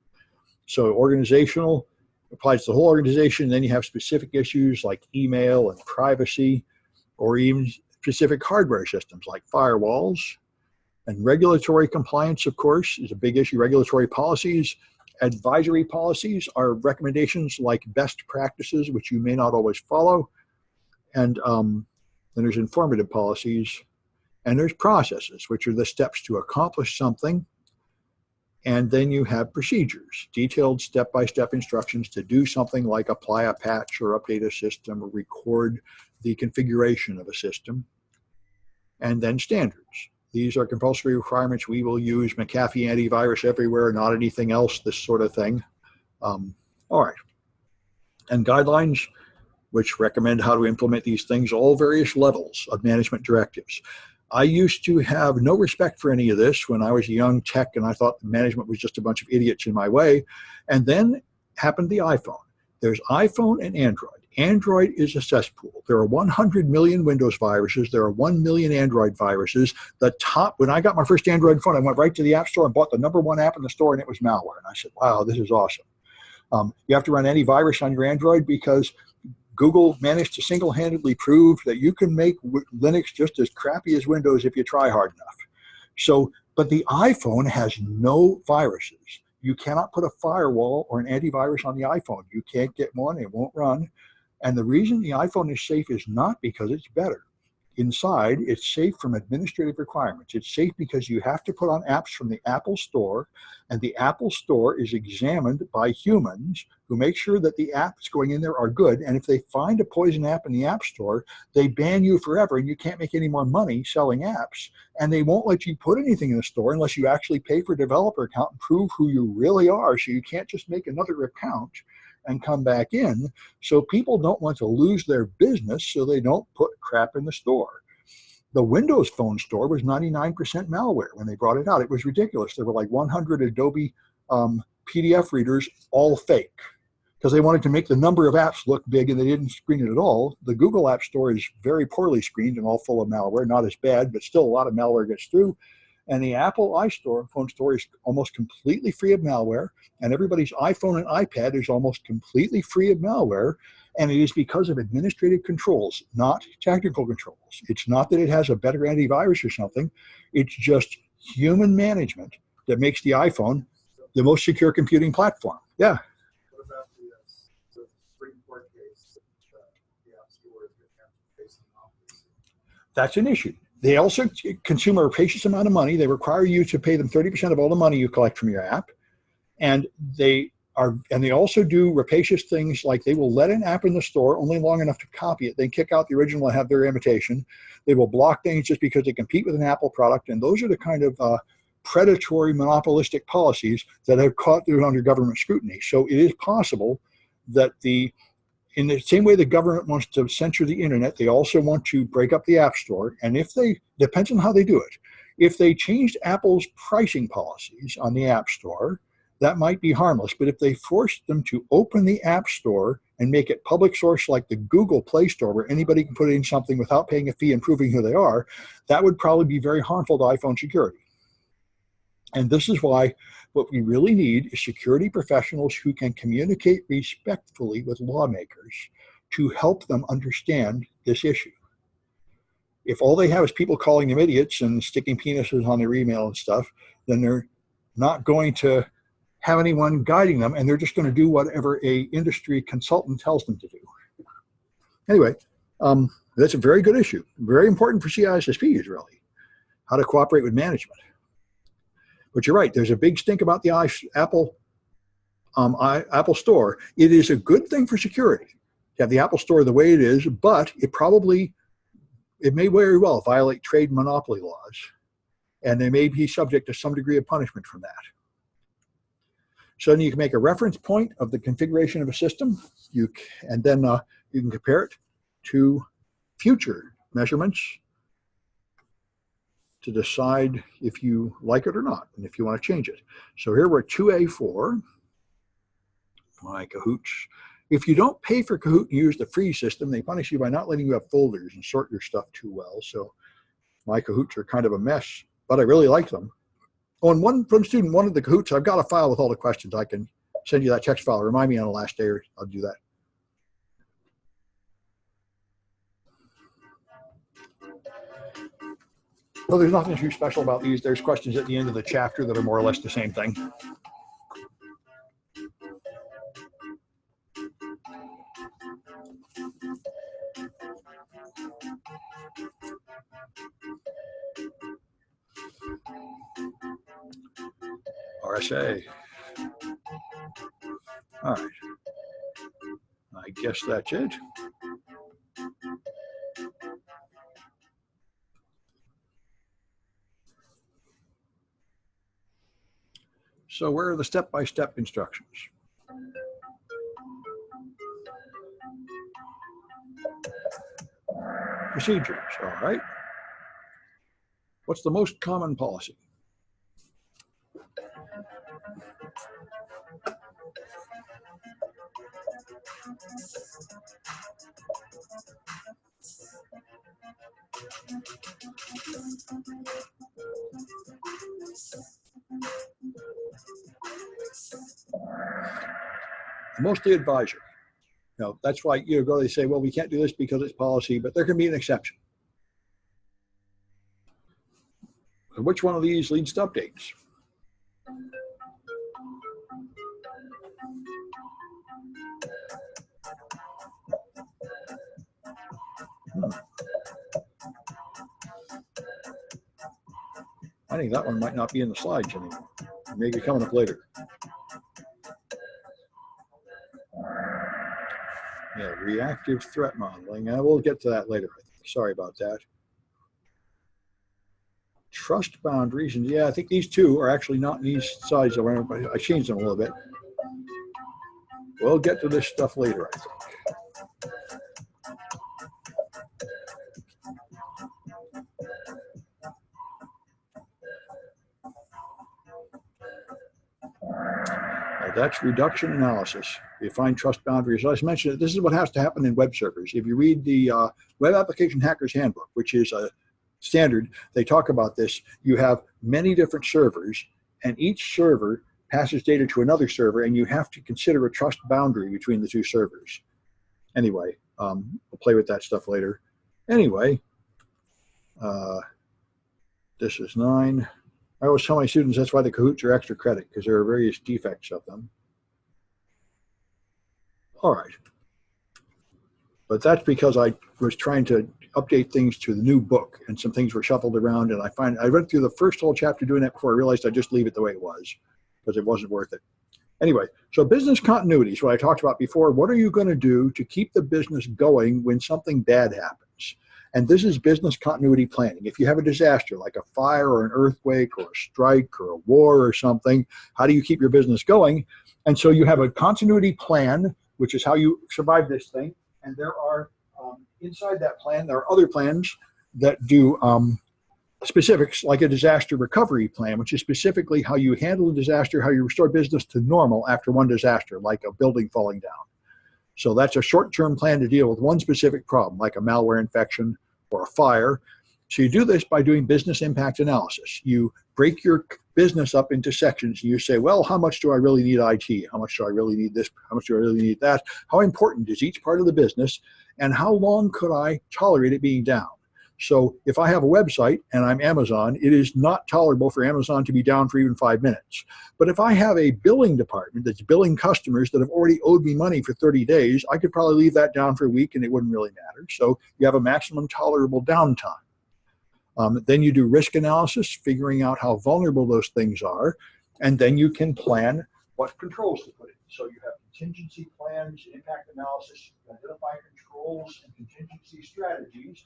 So organizational applies to the whole organization. Then you have specific issues like email and privacy, or even specific hardware systems like firewalls. And regulatory compliance, of course, is a big issue. Regulatory policies. Advisory policies are recommendations like best practices, which you may not always follow. And then there's informative policies. And there's processes, which are the steps to accomplish something. And then you have procedures, detailed step-by-step instructions to do something like apply a patch or update a system or record the configuration of a system. And then standards. These are compulsory requirements. We will use McAfee antivirus everywhere, not anything else, this sort of thing. All right. And guidelines, which recommend how to implement these things, all various levels of management directives. I used to have no respect for any of this when I was a young tech, and I thought management was just a bunch of idiots in my way. And then happened the iPhone. There's iPhone and Android. Android is a cesspool. There are 100 million Windows viruses. There are 1 million Android viruses. When I got my first Android phone, I went right to the App Store and bought the #1 app in the store, and it was malware. And I said, wow, this is awesome. You have to run antivirus on your Android because Google managed to single-handedly prove that you can make Linux just as crappy as Windows if you try hard enough. So, but the iPhone has no viruses. You cannot put a firewall or an antivirus on the iPhone. You can't get one, it won't run. And the reason the iPhone is safe is not because it's better. Inside, it's safe from administrative requirements. It's safe because you have to put on apps from the Apple Store, and the Apple Store is examined by humans who make sure that the apps going in there are good. And if they find a poison app in the App Store, they ban you forever, and you can't make any more money selling apps. And they won't let you put anything in the store unless you actually pay for a developer account and prove who you really are. So you can't just make another account and come back in. So people don't want to lose their business, so they don't put crap in the store. The Windows Phone store was 99% malware when they brought it out. It was ridiculous. There were like 100 Adobe PDF readers, all fake, because they wanted to make the number of apps look big, and they didn't screen it at all. The Google App Store is very poorly screened and all full of malware, not as bad, but still a lot of malware gets through. And the Apple phone store is almost completely free of malware, and everybody's iPhone and iPad is almost completely free of malware, and it is because of administrative controls, not technical controls. It's not that it has a better antivirus or something. It's just human management that makes the iPhone the most secure computing platform. Yeah. What about the Supreme Court case that the App Store is going to have to face in office? That's an issue. They also consume a rapacious amount of money. They require you to pay them 30% of all the money you collect from your app. And they also do rapacious things like they will let an app in the store only long enough to copy it. They kick out the original and have their imitation. They will block things just because they compete with an Apple product. And those are the kind of predatory monopolistic policies that have caught through under government scrutiny. So it is possible that in the same way the government wants to censor the internet, they also want to break up the App Store. And depends on how they do it. If they changed Apple's pricing policies on the App Store, that might be harmless. But if they forced them to open the App Store and make it public source like the Google Play Store, where anybody can put in something without paying a fee and proving who they are, that would probably be very harmful to iPhone security. And this is why what we really need is security professionals who can communicate respectfully with lawmakers to help them understand this issue. If all they have is people calling them idiots and sticking penises on their email and stuff, then they're not going to have anyone guiding them, and they're just going to do whatever a industry consultant tells them to do. Anyway, that's a very good issue. Very important for CISSPs, really, how to cooperate with management. But you're right, there's a big stink about the Apple Store. It is a good thing for security to have the Apple Store the way it is, but it may very well violate trade monopoly laws, and they may be subject to some degree of punishment from that. So then you can make a reference point of the configuration of a system, and then you can compare it to future measurements to decide if you like it or not, and if you want to change it. So here we're at 2A4, my Cahoots. If you don't pay for Kahoot and use the free system, they punish you by not letting you have folders and sort your stuff too well. So my Cahoots are kind of a mess, but I really like them. Oh, and one student wanted the Cahoots. I've got a file with all the questions. I can send you that text file. Remind me on the last day, or I'll do that. Well, there's nothing too special about these. There's questions at the end of the chapter that are more or less the same thing. RSA. All right. I guess that's it. So where are the step-by-step instructions? Procedures, all right. What's the most common policy? Mostly advisory. Now, that's why they say, well, we can't do this because it's policy, but there can be an exception. So which one of these leads to updates? I think that one might not be in the slides anymore. It may be coming up later. Yeah, reactive threat modeling. And we'll get to that later, I think. Sorry about that. Trust boundaries. And yeah, I think these two are actually not in these slides. I changed them a little bit. We'll get to this stuff later, I think. That's reduction analysis. You find trust boundaries. As I mentioned, this is what has to happen in web servers. If you read the Web Application Hackers Handbook, which is a standard, they talk about this. You have many different servers, and each server passes data to another server, and you have to consider a trust boundary between the two servers. Anyway, we'll play with that stuff later. Anyway, this is 9. I always tell my students that's why the Cahoots are extra credit, because there are various defects of them. All right. But that's because I was trying to update things to the new book, and some things were shuffled around. And I read through the first whole chapter doing that before I realized I'd just leave it the way it was because it wasn't worth it. Anyway, so business continuity is what I talked about before. What are you going to do to keep the business going when something bad happens? And this is business continuity planning. If you have a disaster like a fire or an earthquake or a strike or a war or something, how do you keep your business going? And so you have a continuity plan, which is how you survive this thing. And there are, inside that plan, there are other plans that do specifics, like a disaster recovery plan, which is specifically how you handle a disaster, how you restore business to normal after one disaster, like a building falling down. So that's a short-term plan to deal with one specific problem, like a malware infection or a fire. So you do this by doing business impact analysis. You break your business up into sections. You say, well, how much do I really need IT? How much do I really need this? How much do I really need that? How important is each part of the business? And how long could I tolerate it being down? So if I have a website and I'm Amazon, it is not tolerable for Amazon to be down for even 5 minutes. But if I have a billing department that's billing customers that have already owed me money for 30 days, I could probably leave that down for a week and it wouldn't really matter. So you have a maximum tolerable downtime. Then you do risk analysis, figuring out how vulnerable those things are, and then you can plan what controls to put in. So you have contingency plans, impact analysis, you identify controls and contingency strategies,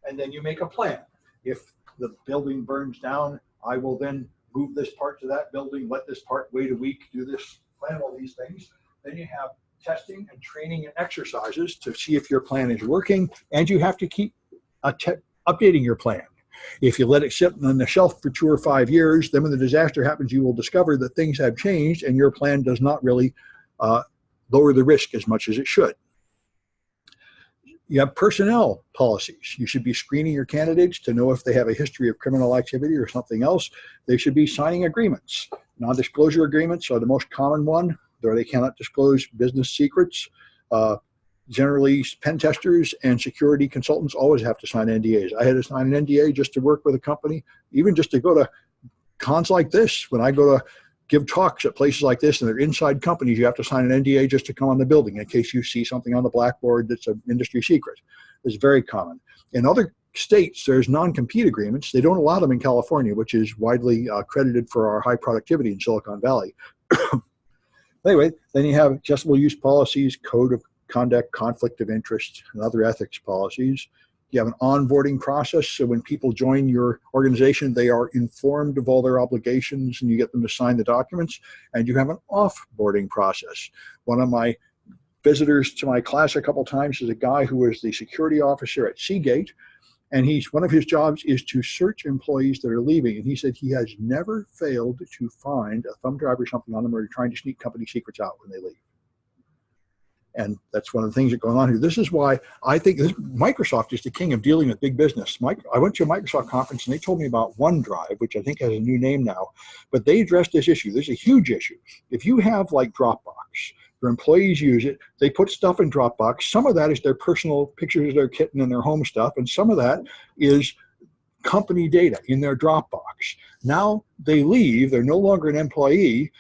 and then you make a plan. If the building burns down, I will then move this part to that building, let this part wait a week, do this, plan all these things. Then you have testing and training and exercises to see if your plan is working, and you have to keep updating your plan. If you let it sit on the shelf for 2 or 5 years, then when the disaster happens, you will discover that things have changed and your plan does not really lower the risk as much as it should. You have personnel policies. You should be screening your candidates to know if they have a history of criminal activity or something else. They should be signing agreements. Non-disclosure agreements are the most common one, where they cannot disclose business secrets. Generally, pen testers and security consultants always have to sign NDAs. I had to sign an NDA just to work with a company, even just to go to cons like this. When I go to give talks at places like this and they're inside companies, you have to sign an NDA just to come on the building in case you see something on the blackboard that's an industry secret. It's very common. In other states, there's non-compete agreements. They don't allow them in California, which is widely credited for our high productivity in Silicon Valley. Anyway, then you have accessible use policies, code of conduct, conflict of interest, and other ethics policies. You have an onboarding process, so when people join your organization, they are informed of all their obligations and you get them to sign the documents. And you have an offboarding process. One of my visitors to my class a couple times is a guy who was the security officer at Seagate, and one of his jobs is to search employees that are leaving. And he said he has never failed to find a thumb drive or something on them or trying to sneak company secrets out when they leave. And that's one of the things that going on here. This is why I think Microsoft is the king of dealing with big business. I went to a Microsoft conference and they told me about OneDrive, which I think has a new name now, but they addressed this issue. There's a huge issue. If you have like Dropbox, your employees use it, they put stuff in Dropbox. Some of that is their personal pictures of their kitten and their home stuff, and some of that is company data in their Dropbox. Now they leave, they're no longer an employee.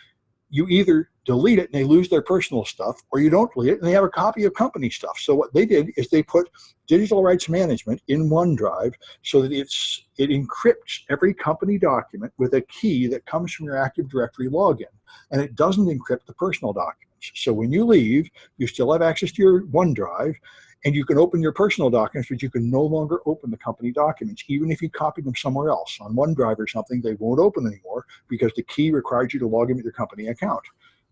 You either delete it and they lose their personal stuff, or you don't delete it and they have a copy of company stuff. So what they did is they put digital rights management in OneDrive so that it encrypts every company document with a key that comes from your Active Directory login, and it doesn't encrypt the personal documents. So when you leave, you still have access to your OneDrive, and you can open your personal documents, but you can no longer open the company documents. Even if you copy them somewhere else, on OneDrive or something, they won't open anymore because the key requires you to log in with your company account.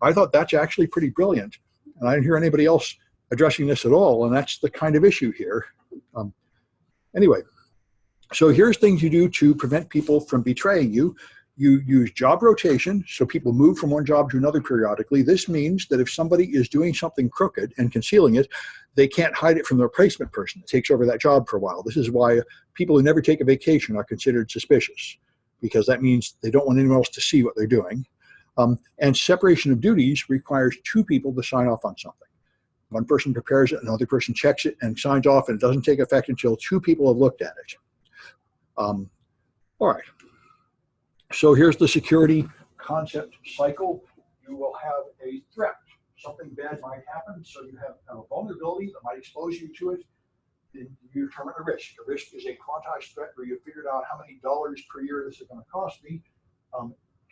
I thought that's actually pretty brilliant, and I didn't hear anybody else addressing this at all, and that's the kind of issue here. Anyway, so here's things you do to prevent people from betraying you. You use job rotation, so people move from one job to another periodically. This means that if somebody is doing something crooked and concealing it, they can't hide it from the replacement person that takes over that job for a while. This is why people who never take a vacation are considered suspicious, because that means they don't want anyone else to see what they're doing. And separation of duties requires 2 people to sign off on something. One person prepares it, another person checks it and signs off, and it doesn't take effect until 2 people have looked at it. All right. So here's the security concept cycle. You will have a threat. something bad might happen, so you have a vulnerability that might expose you to it. Then you determine a risk. A risk is a quantized threat where you figured out how many dollars per year this is going to cost me,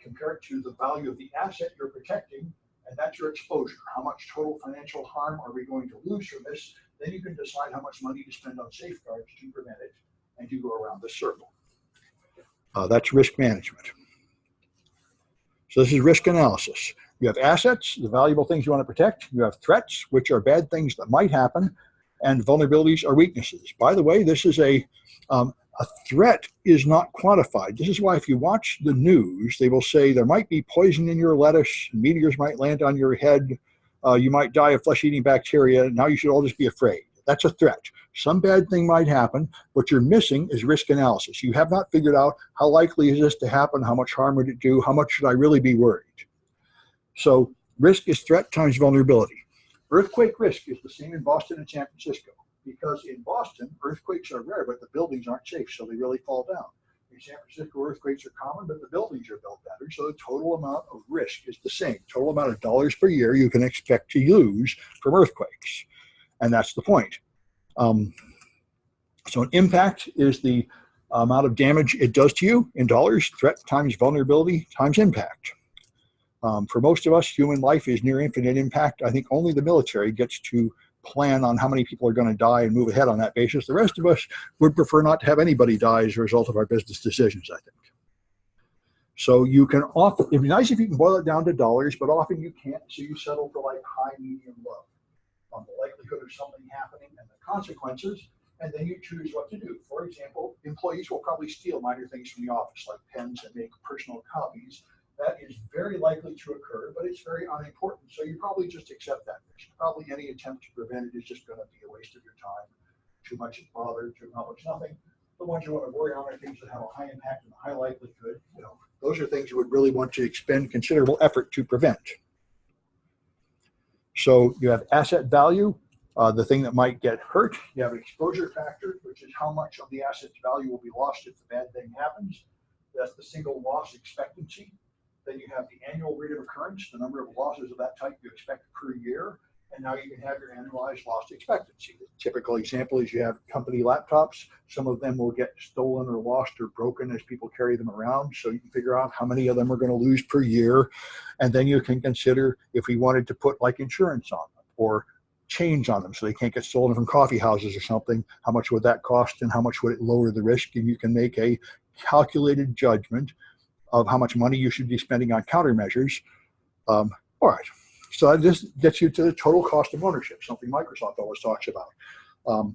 compare it to the value of the asset you're protecting, and that's your exposure. How much total financial harm are we going to lose from this? Then you can decide how much money to spend on safeguards to prevent it, and you go around the circle. That's risk management. So this is risk analysis. You have assets, the valuable things you want to protect. You have threats, which are bad things that might happen, and vulnerabilities are weaknesses. By the way, this is a threat is not quantified. This is why if you watch the news, they will say there might be poison in your lettuce, meteors might land on your head, you might die of flesh-eating bacteria, now you should all just be afraid. That's a threat. Some bad thing might happen. What you're missing is risk analysis. You have not figured out how likely is this to happen, how much harm would it do, how much should I really be worried? So risk is threat times vulnerability. Earthquake risk is the same in Boston and San Francisco, because in Boston, earthquakes are rare, but the buildings aren't safe, so they really fall down. In San Francisco, earthquakes are common, but the buildings are built better, so the total amount of risk is the same. Total amount of dollars per year you can expect to lose from earthquakes, and that's the point. So an impact is the amount of damage it does to you in dollars, threat times vulnerability times impact. For most of us, human life is near infinite impact. I think only the military gets to plan on how many people are going to die and move ahead on that basis. The rest of us would prefer not to have anybody die as a result of our business decisions, I think. So you can often, it'd be nice if you can boil it down to dollars, but often you can't, so you settle for like high, medium, low on the likelihood of something happening and the consequences, and then you choose what to do. For example, employees will probably steal minor things from the office, like pens and make personal copies. That is very likely to occur, but it's very unimportant. So you probably just accept that risk. Probably any attempt to prevent it is just going to be a waste of your time. Too much bother to accomplish nothing. The ones you want to worry on are things that have a high impact and a high likelihood. You know, those are things you would really want to expend considerable effort to prevent. So you have asset value, the thing that might get hurt. You have an exposure factor, which is how much of the asset's value will be lost if the bad thing happens. That's the single loss expectancy. Then you have the annual rate of occurrence, the number of losses of that type you expect per year. And now you can have your annualized loss expectancy. The typical example is you have company laptops. Some of them will get stolen or lost or broken as people carry them around. So you can figure out how many of them are going to lose per year. And then you can consider if we wanted to put like insurance on them or chains on them so they can't get stolen from coffee houses or something, how much would that cost and how much would it lower the risk? And you can make a calculated judgment of how much money you should be spending on countermeasures. All right, so that just gets you to the total cost of ownership, something Microsoft always talks about.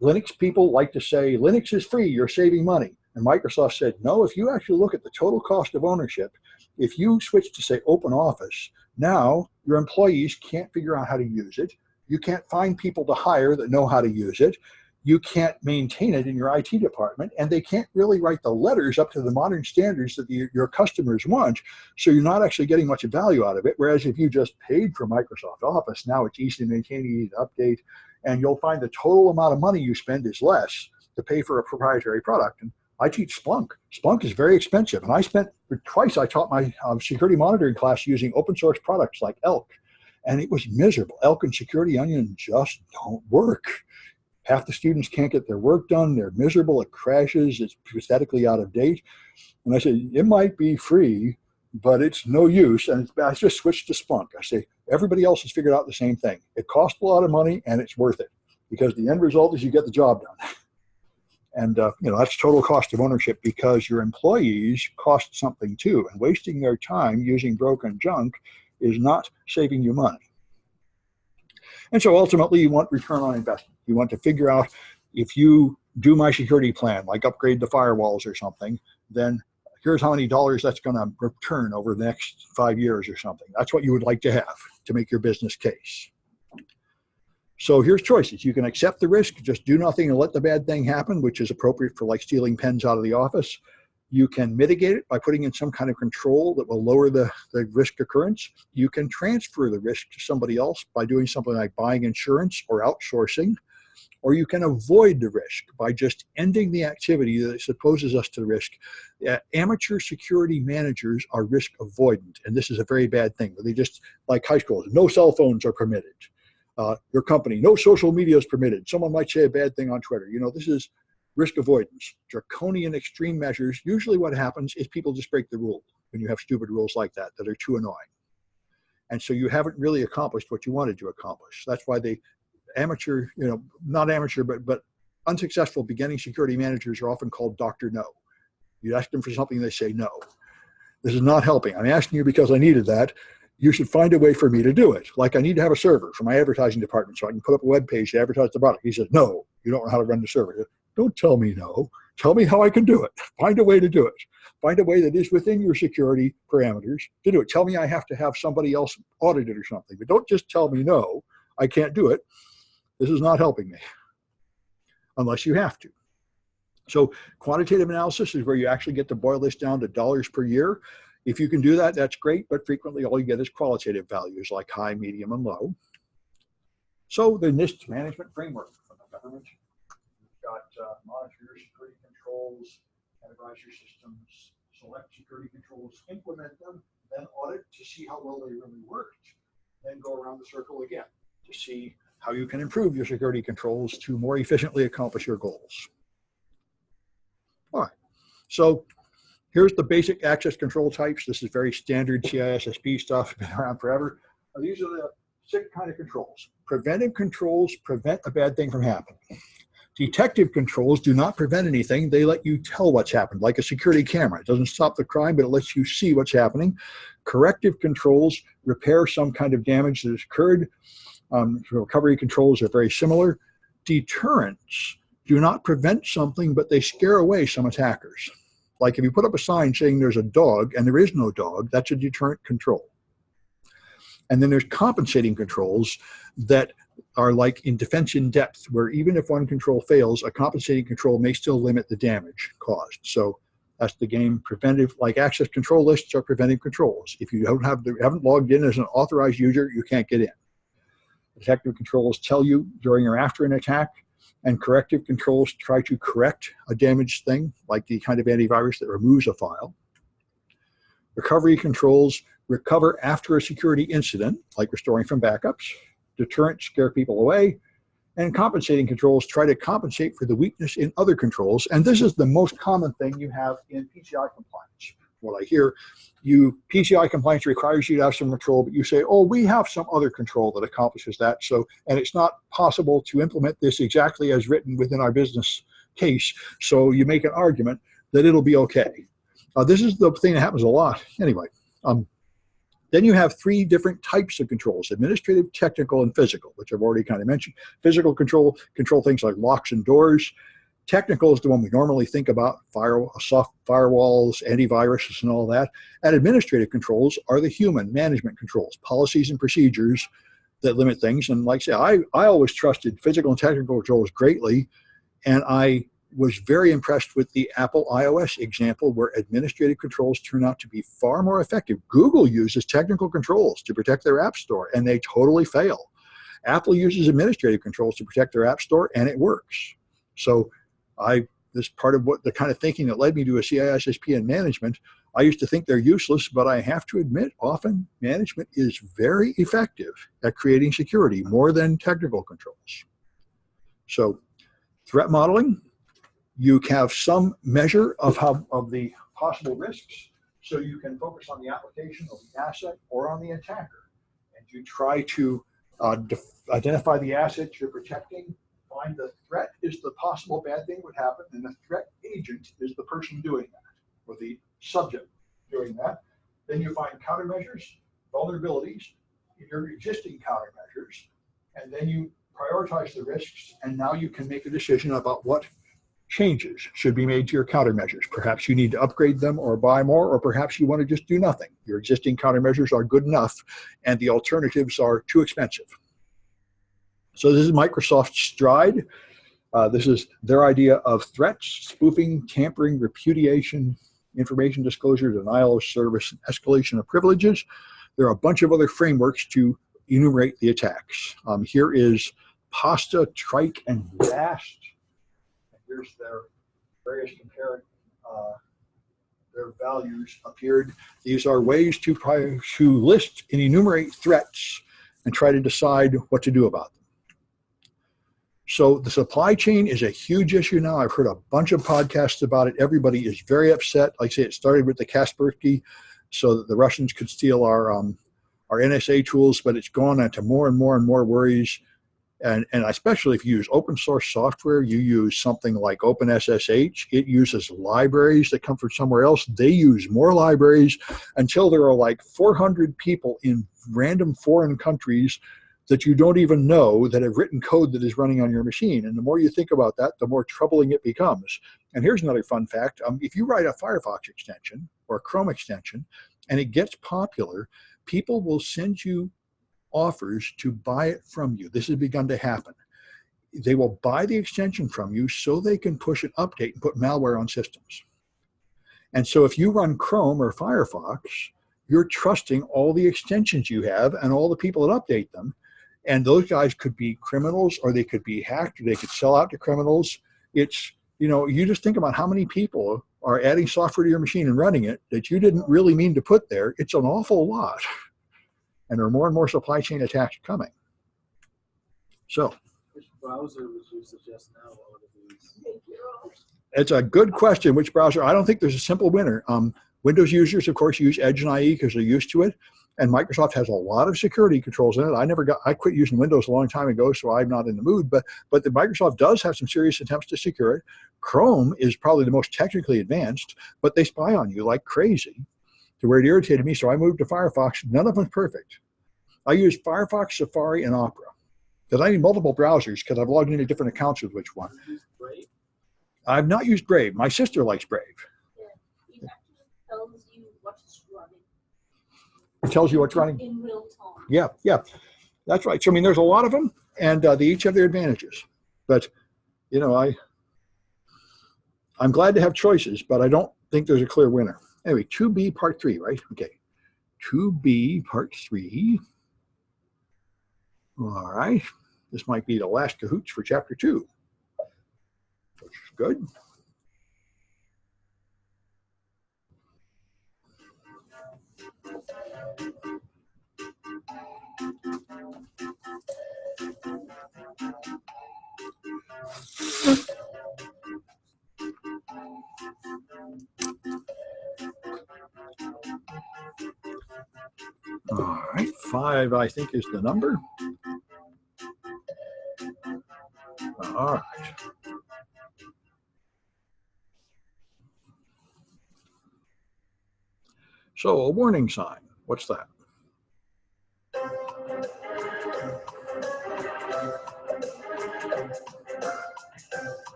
Linux people like to say, Linux is free, you're saving money. And Microsoft said, no, if you actually look at the total cost of ownership, if you switch to say open office, now your employees can't figure out how to use it. You can't find people to hire that know how to use it. You can't maintain it in your IT department, and they can't really write the letters up to the modern standards that your customers want, so you're not actually getting much value out of it. Whereas if you just paid for Microsoft Office, now it's easy to maintain, easy to update, and you'll find the total amount of money you spend is less to pay for a proprietary product. And I teach Splunk. Splunk is very expensive, and I taught my security monitoring class using open source products like Elk, and it was miserable. Elk and Security Onion just don't work. Half the students can't get their work done. They're miserable. It crashes. It's pathetically out of date. And I said, it might be free, but it's no use. And I just switched to Splunk. I say, everybody else has figured out the same thing. It costs a lot of money, and it's worth it because the end result is you get the job done. And that's total cost of ownership because your employees cost something too. And wasting their time using broken junk is not saving you money. And so ultimately, you want return on investment. You want to figure out if you do my security plan, like upgrade the firewalls or something, then here's how many dollars that's going to return over the next 5 years or something. That's what you would like to have to make your business case. So here's choices. You can accept the risk, just do nothing and let the bad thing happen, which is appropriate for like stealing pens out of the office. You can mitigate it by putting in some kind of control that will lower the risk occurrence. You can transfer the risk to somebody else by doing something like buying insurance or outsourcing. or you can avoid the risk by just ending the activity that exposes us to the risk. Amateur security managers are risk avoidant, and this is a very bad thing. They just, like high schools, no cell phones are permitted. Your company, no social media is permitted. Someone might say a bad thing on Twitter. You know, this is risk avoidance. Draconian extreme measures. Usually what happens is people just break the rule when you have stupid rules like that that are too annoying. And so you haven't really accomplished what you wanted to accomplish. That's why they amateur, you know, not amateur, but unsuccessful beginning security managers are often called Dr. No. You ask them for something, they say no. This is not helping. I'm asking you because I needed that. You should find a way for me to do it. Like I need to have a server for my advertising department so I can put up a web page to advertise the product. He says, no, you don't know how to run the server. Don't tell me no. Tell me how I can do it. Find a way to do it. Find a way that is within your security parameters to do it. Tell me I have to have somebody else audit it or something, but don't just tell me no, I can't do it. This is not helping me unless you have to. So quantitative analysis is where you actually get to boil this down to dollars per year. If you can do that, that's great, but frequently all you get is qualitative values like high, medium, and low. So the NIST management framework from the government. You've got monitor your security controls, categorize your systems, select security controls, implement them, then audit to see how well they really worked, then go around the circle again to see how you can improve your security controls to more efficiently accomplish your goals. All right, so here's the basic access control types. This is very standard CISSP stuff, been around forever. These are the 6 kind of controls. Preventive controls prevent a bad thing from happening. Detective controls do not prevent anything. They let you tell what's happened, like a security camera. It doesn't stop the crime, but it lets you see what's happening. Corrective controls repair some kind of damage that has occurred. Recovery controls are very similar. Deterrents do not prevent something, but they scare away some attackers. Like if you put up a sign saying there's a dog and there is no dog, that's a deterrent control. And then there's compensating controls that are like in defense in depth, where even if one control fails, a compensating control may still limit the damage caused. So that's the game. Preventive, like access control lists, are preventive controls. If you haven't logged in as an authorized user, you can't get in. Detective controls tell you during or after an attack, and corrective controls try to correct a damaged thing, like the kind of antivirus that removes a file. Recovery controls recover after a security incident, like restoring from backups. Deterrents scare people away. And compensating controls try to compensate for the weakness in other controls. And this is the most common thing you have in PCI compliance. What I hear, PCI compliance requires you to have some control, but you say, oh, we have some other control that accomplishes that. So, and it's not possible to implement this exactly as written within our business case. So you make an argument that it'll be okay. This is the thing that happens a lot. Anyway, then you have 3 different types of controls: administrative, technical, and physical, which I've already kind of mentioned. Physical control things like locks and doors. Technical is the one we normally think about, soft firewalls, antiviruses, and all that. And administrative controls are the human management controls, policies and procedures that limit things. And like I say, I always trusted physical and technical controls greatly, and I was very impressed with the Apple iOS example where administrative controls turn out to be far more effective. Google uses technical controls to protect their app store, and they totally fail. Apple uses administrative controls to protect their app store, and it works. So this part of the kind of thinking that led me to a CISSP and management. I used to think they're useless, but I have to admit, often management is very effective at creating security, more than technical controls. So threat modeling, you have some measure of the possible risks, so you can focus on the application of the asset or on the attacker. And you try to identify the assets you're protecting, find the threat is the possible bad thing would happen, and the threat agent is the person doing that, or the subject doing that. Then you find countermeasures, vulnerabilities in your existing countermeasures, and then you prioritize the risks, and now you can make a decision about what changes should be made to your countermeasures. Perhaps you need to upgrade them or buy more, or perhaps you want to just do nothing. Your existing countermeasures are good enough, and the alternatives are too expensive. So this is Microsoft's Stride. This is their idea of threats: spoofing, tampering, repudiation, information disclosure, denial of service, and escalation of privileges. There are a bunch of other frameworks to enumerate the attacks. Here is Pasta, trike, and vast. And here's their various compared their values appeared. These are ways to list and enumerate threats and try to decide what to do about them. So the supply chain is a huge issue now. I've heard a bunch of podcasts about it. Everybody is very upset. Like I say, it started with the Kaspersky so that the Russians could steal our NSA tools, but it's gone into more and more and more worries. And especially if you use open source software, you use something like OpenSSH, it uses libraries that come from somewhere else. They use more libraries until there are like 400 people in random foreign countries that you don't even know that have written code that is running on your machine. And the more you think about that, the more troubling it becomes. And here's another fun fact. If you write a Firefox extension or a Chrome extension and it gets popular, people will send you offers to buy it from you. This has begun to happen. They will buy the extension from you so they can push an update and put malware on systems. And so if you run Chrome or Firefox, you're trusting all the extensions you have and all the people that update them. And those guys could be criminals, or they could be hacked, or they could sell out to criminals. It's, you just think about how many people are adding software to your machine and running it that you didn't really mean to put there. It's an awful lot. And there are more and more supply chain attacks coming. So, which browser would you suggest now out of these? It's a good question. Which browser? I don't think there's a simple winner. Windows users, of course, use Edge and IE because they're used to it. And Microsoft has a lot of security controls in it. I quit using Windows a long time ago, so I'm not in the mood. But the Microsoft does have some serious attempts to secure it. Chrome is probably the most technically advanced, but they spy on you like crazy, to where it irritated me. So I moved to Firefox. None of them perfect. I use Firefox, Safari, and Opera because I need multiple browsers because I've logged into different accounts with which one. Brave? I've not used Brave. My sister likes Brave. Yeah, it actually tells you what's running. It tells you what's running. In real time. Yeah, that's right. So I mean, there's a lot of them, and they each have their advantages. But I'm glad to have choices, but I don't think there's a clear winner. Anyway, 2B part 3, right? Okay, 2B part 3. All right, this might be the last cahoots for chapter 2, which is good. All right, 5, I think, is the number. All right. So a warning sign, what's that?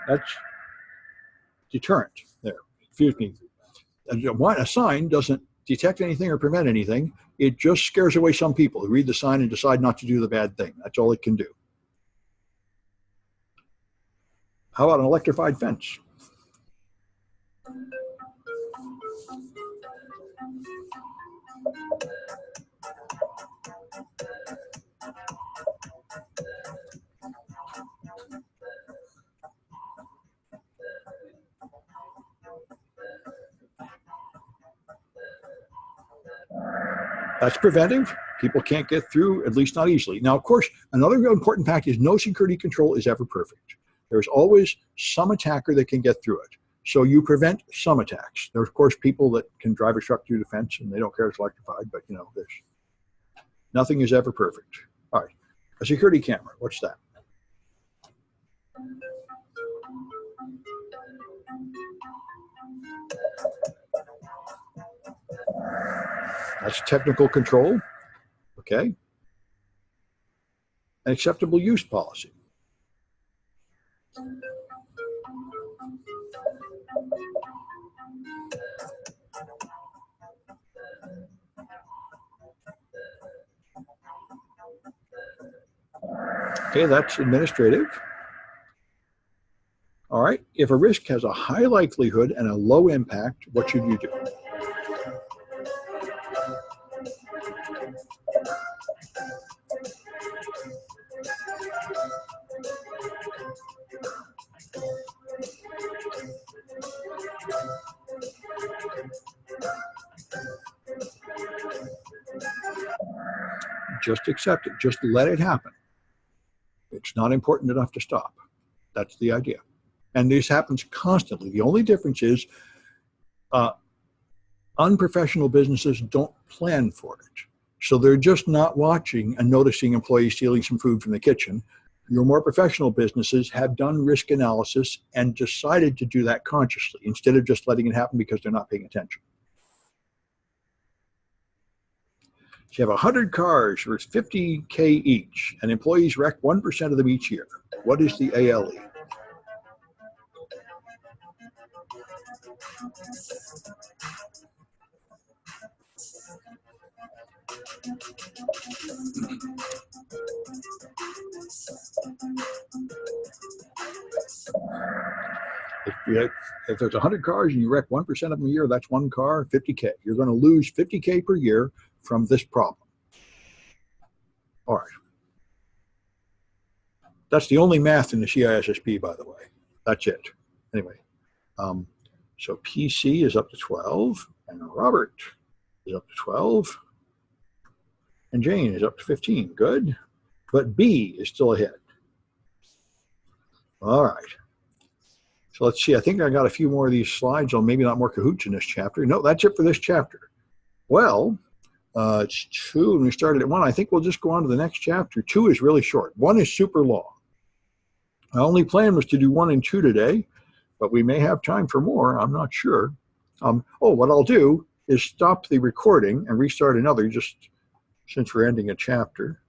That's deterrent there. Excuse me. A sign doesn't detect anything or prevent anything. It just scares away some people who read the sign and decide not to do the bad thing. That's all it can do. How about an electrified fence? That's preventive. People can't get through, at least not easily. Now, of course, another real important fact is no security control is ever perfect. There's always some attacker that can get through it. So you prevent some attacks. There's, of course, people that can drive a truck through the fence and they don't care it's electrified, but there's nothing is ever perfect. All right, a security camera, what's that? That's technical control, okay? An acceptable use policy. Okay, that's administrative. All right, if a risk has a high likelihood and a low impact, what should you do? just accept it. Just let it happen. It's not important enough to stop. That's the idea. And this happens constantly. The only difference is unprofessional businesses don't plan for it. So they're just not watching and noticing employees stealing some food from the kitchen. Your more professional businesses have done risk analysis and decided to do that consciously instead of just letting it happen because they're not paying attention. So you have 100 cars worth $50K each, and employees wreck 1% of them each year. What is the ALE? If there's 100 cars and you wreck 1% of them a year, that's one car, 50K. You're going to lose 50K per year from this problem. All right. That's the only math in the CISSP, by the way. That's it. Anyway, so PC is up to 12, and Robert is up to 12, and Jane is up to 15. Good. But B is still ahead. All right. So let's see. I think I got a few more of these slides on maybe not more cahoots in this chapter. No, that's it for this chapter. Well, it's 2, and we started at 1. I think we'll just go on to the next chapter. 2 is really short. 1 is super long. My only plan was to do 1 and 2 today, but we may have time for more. I'm not sure. What I'll do is stop the recording and restart another just since we're ending a chapter.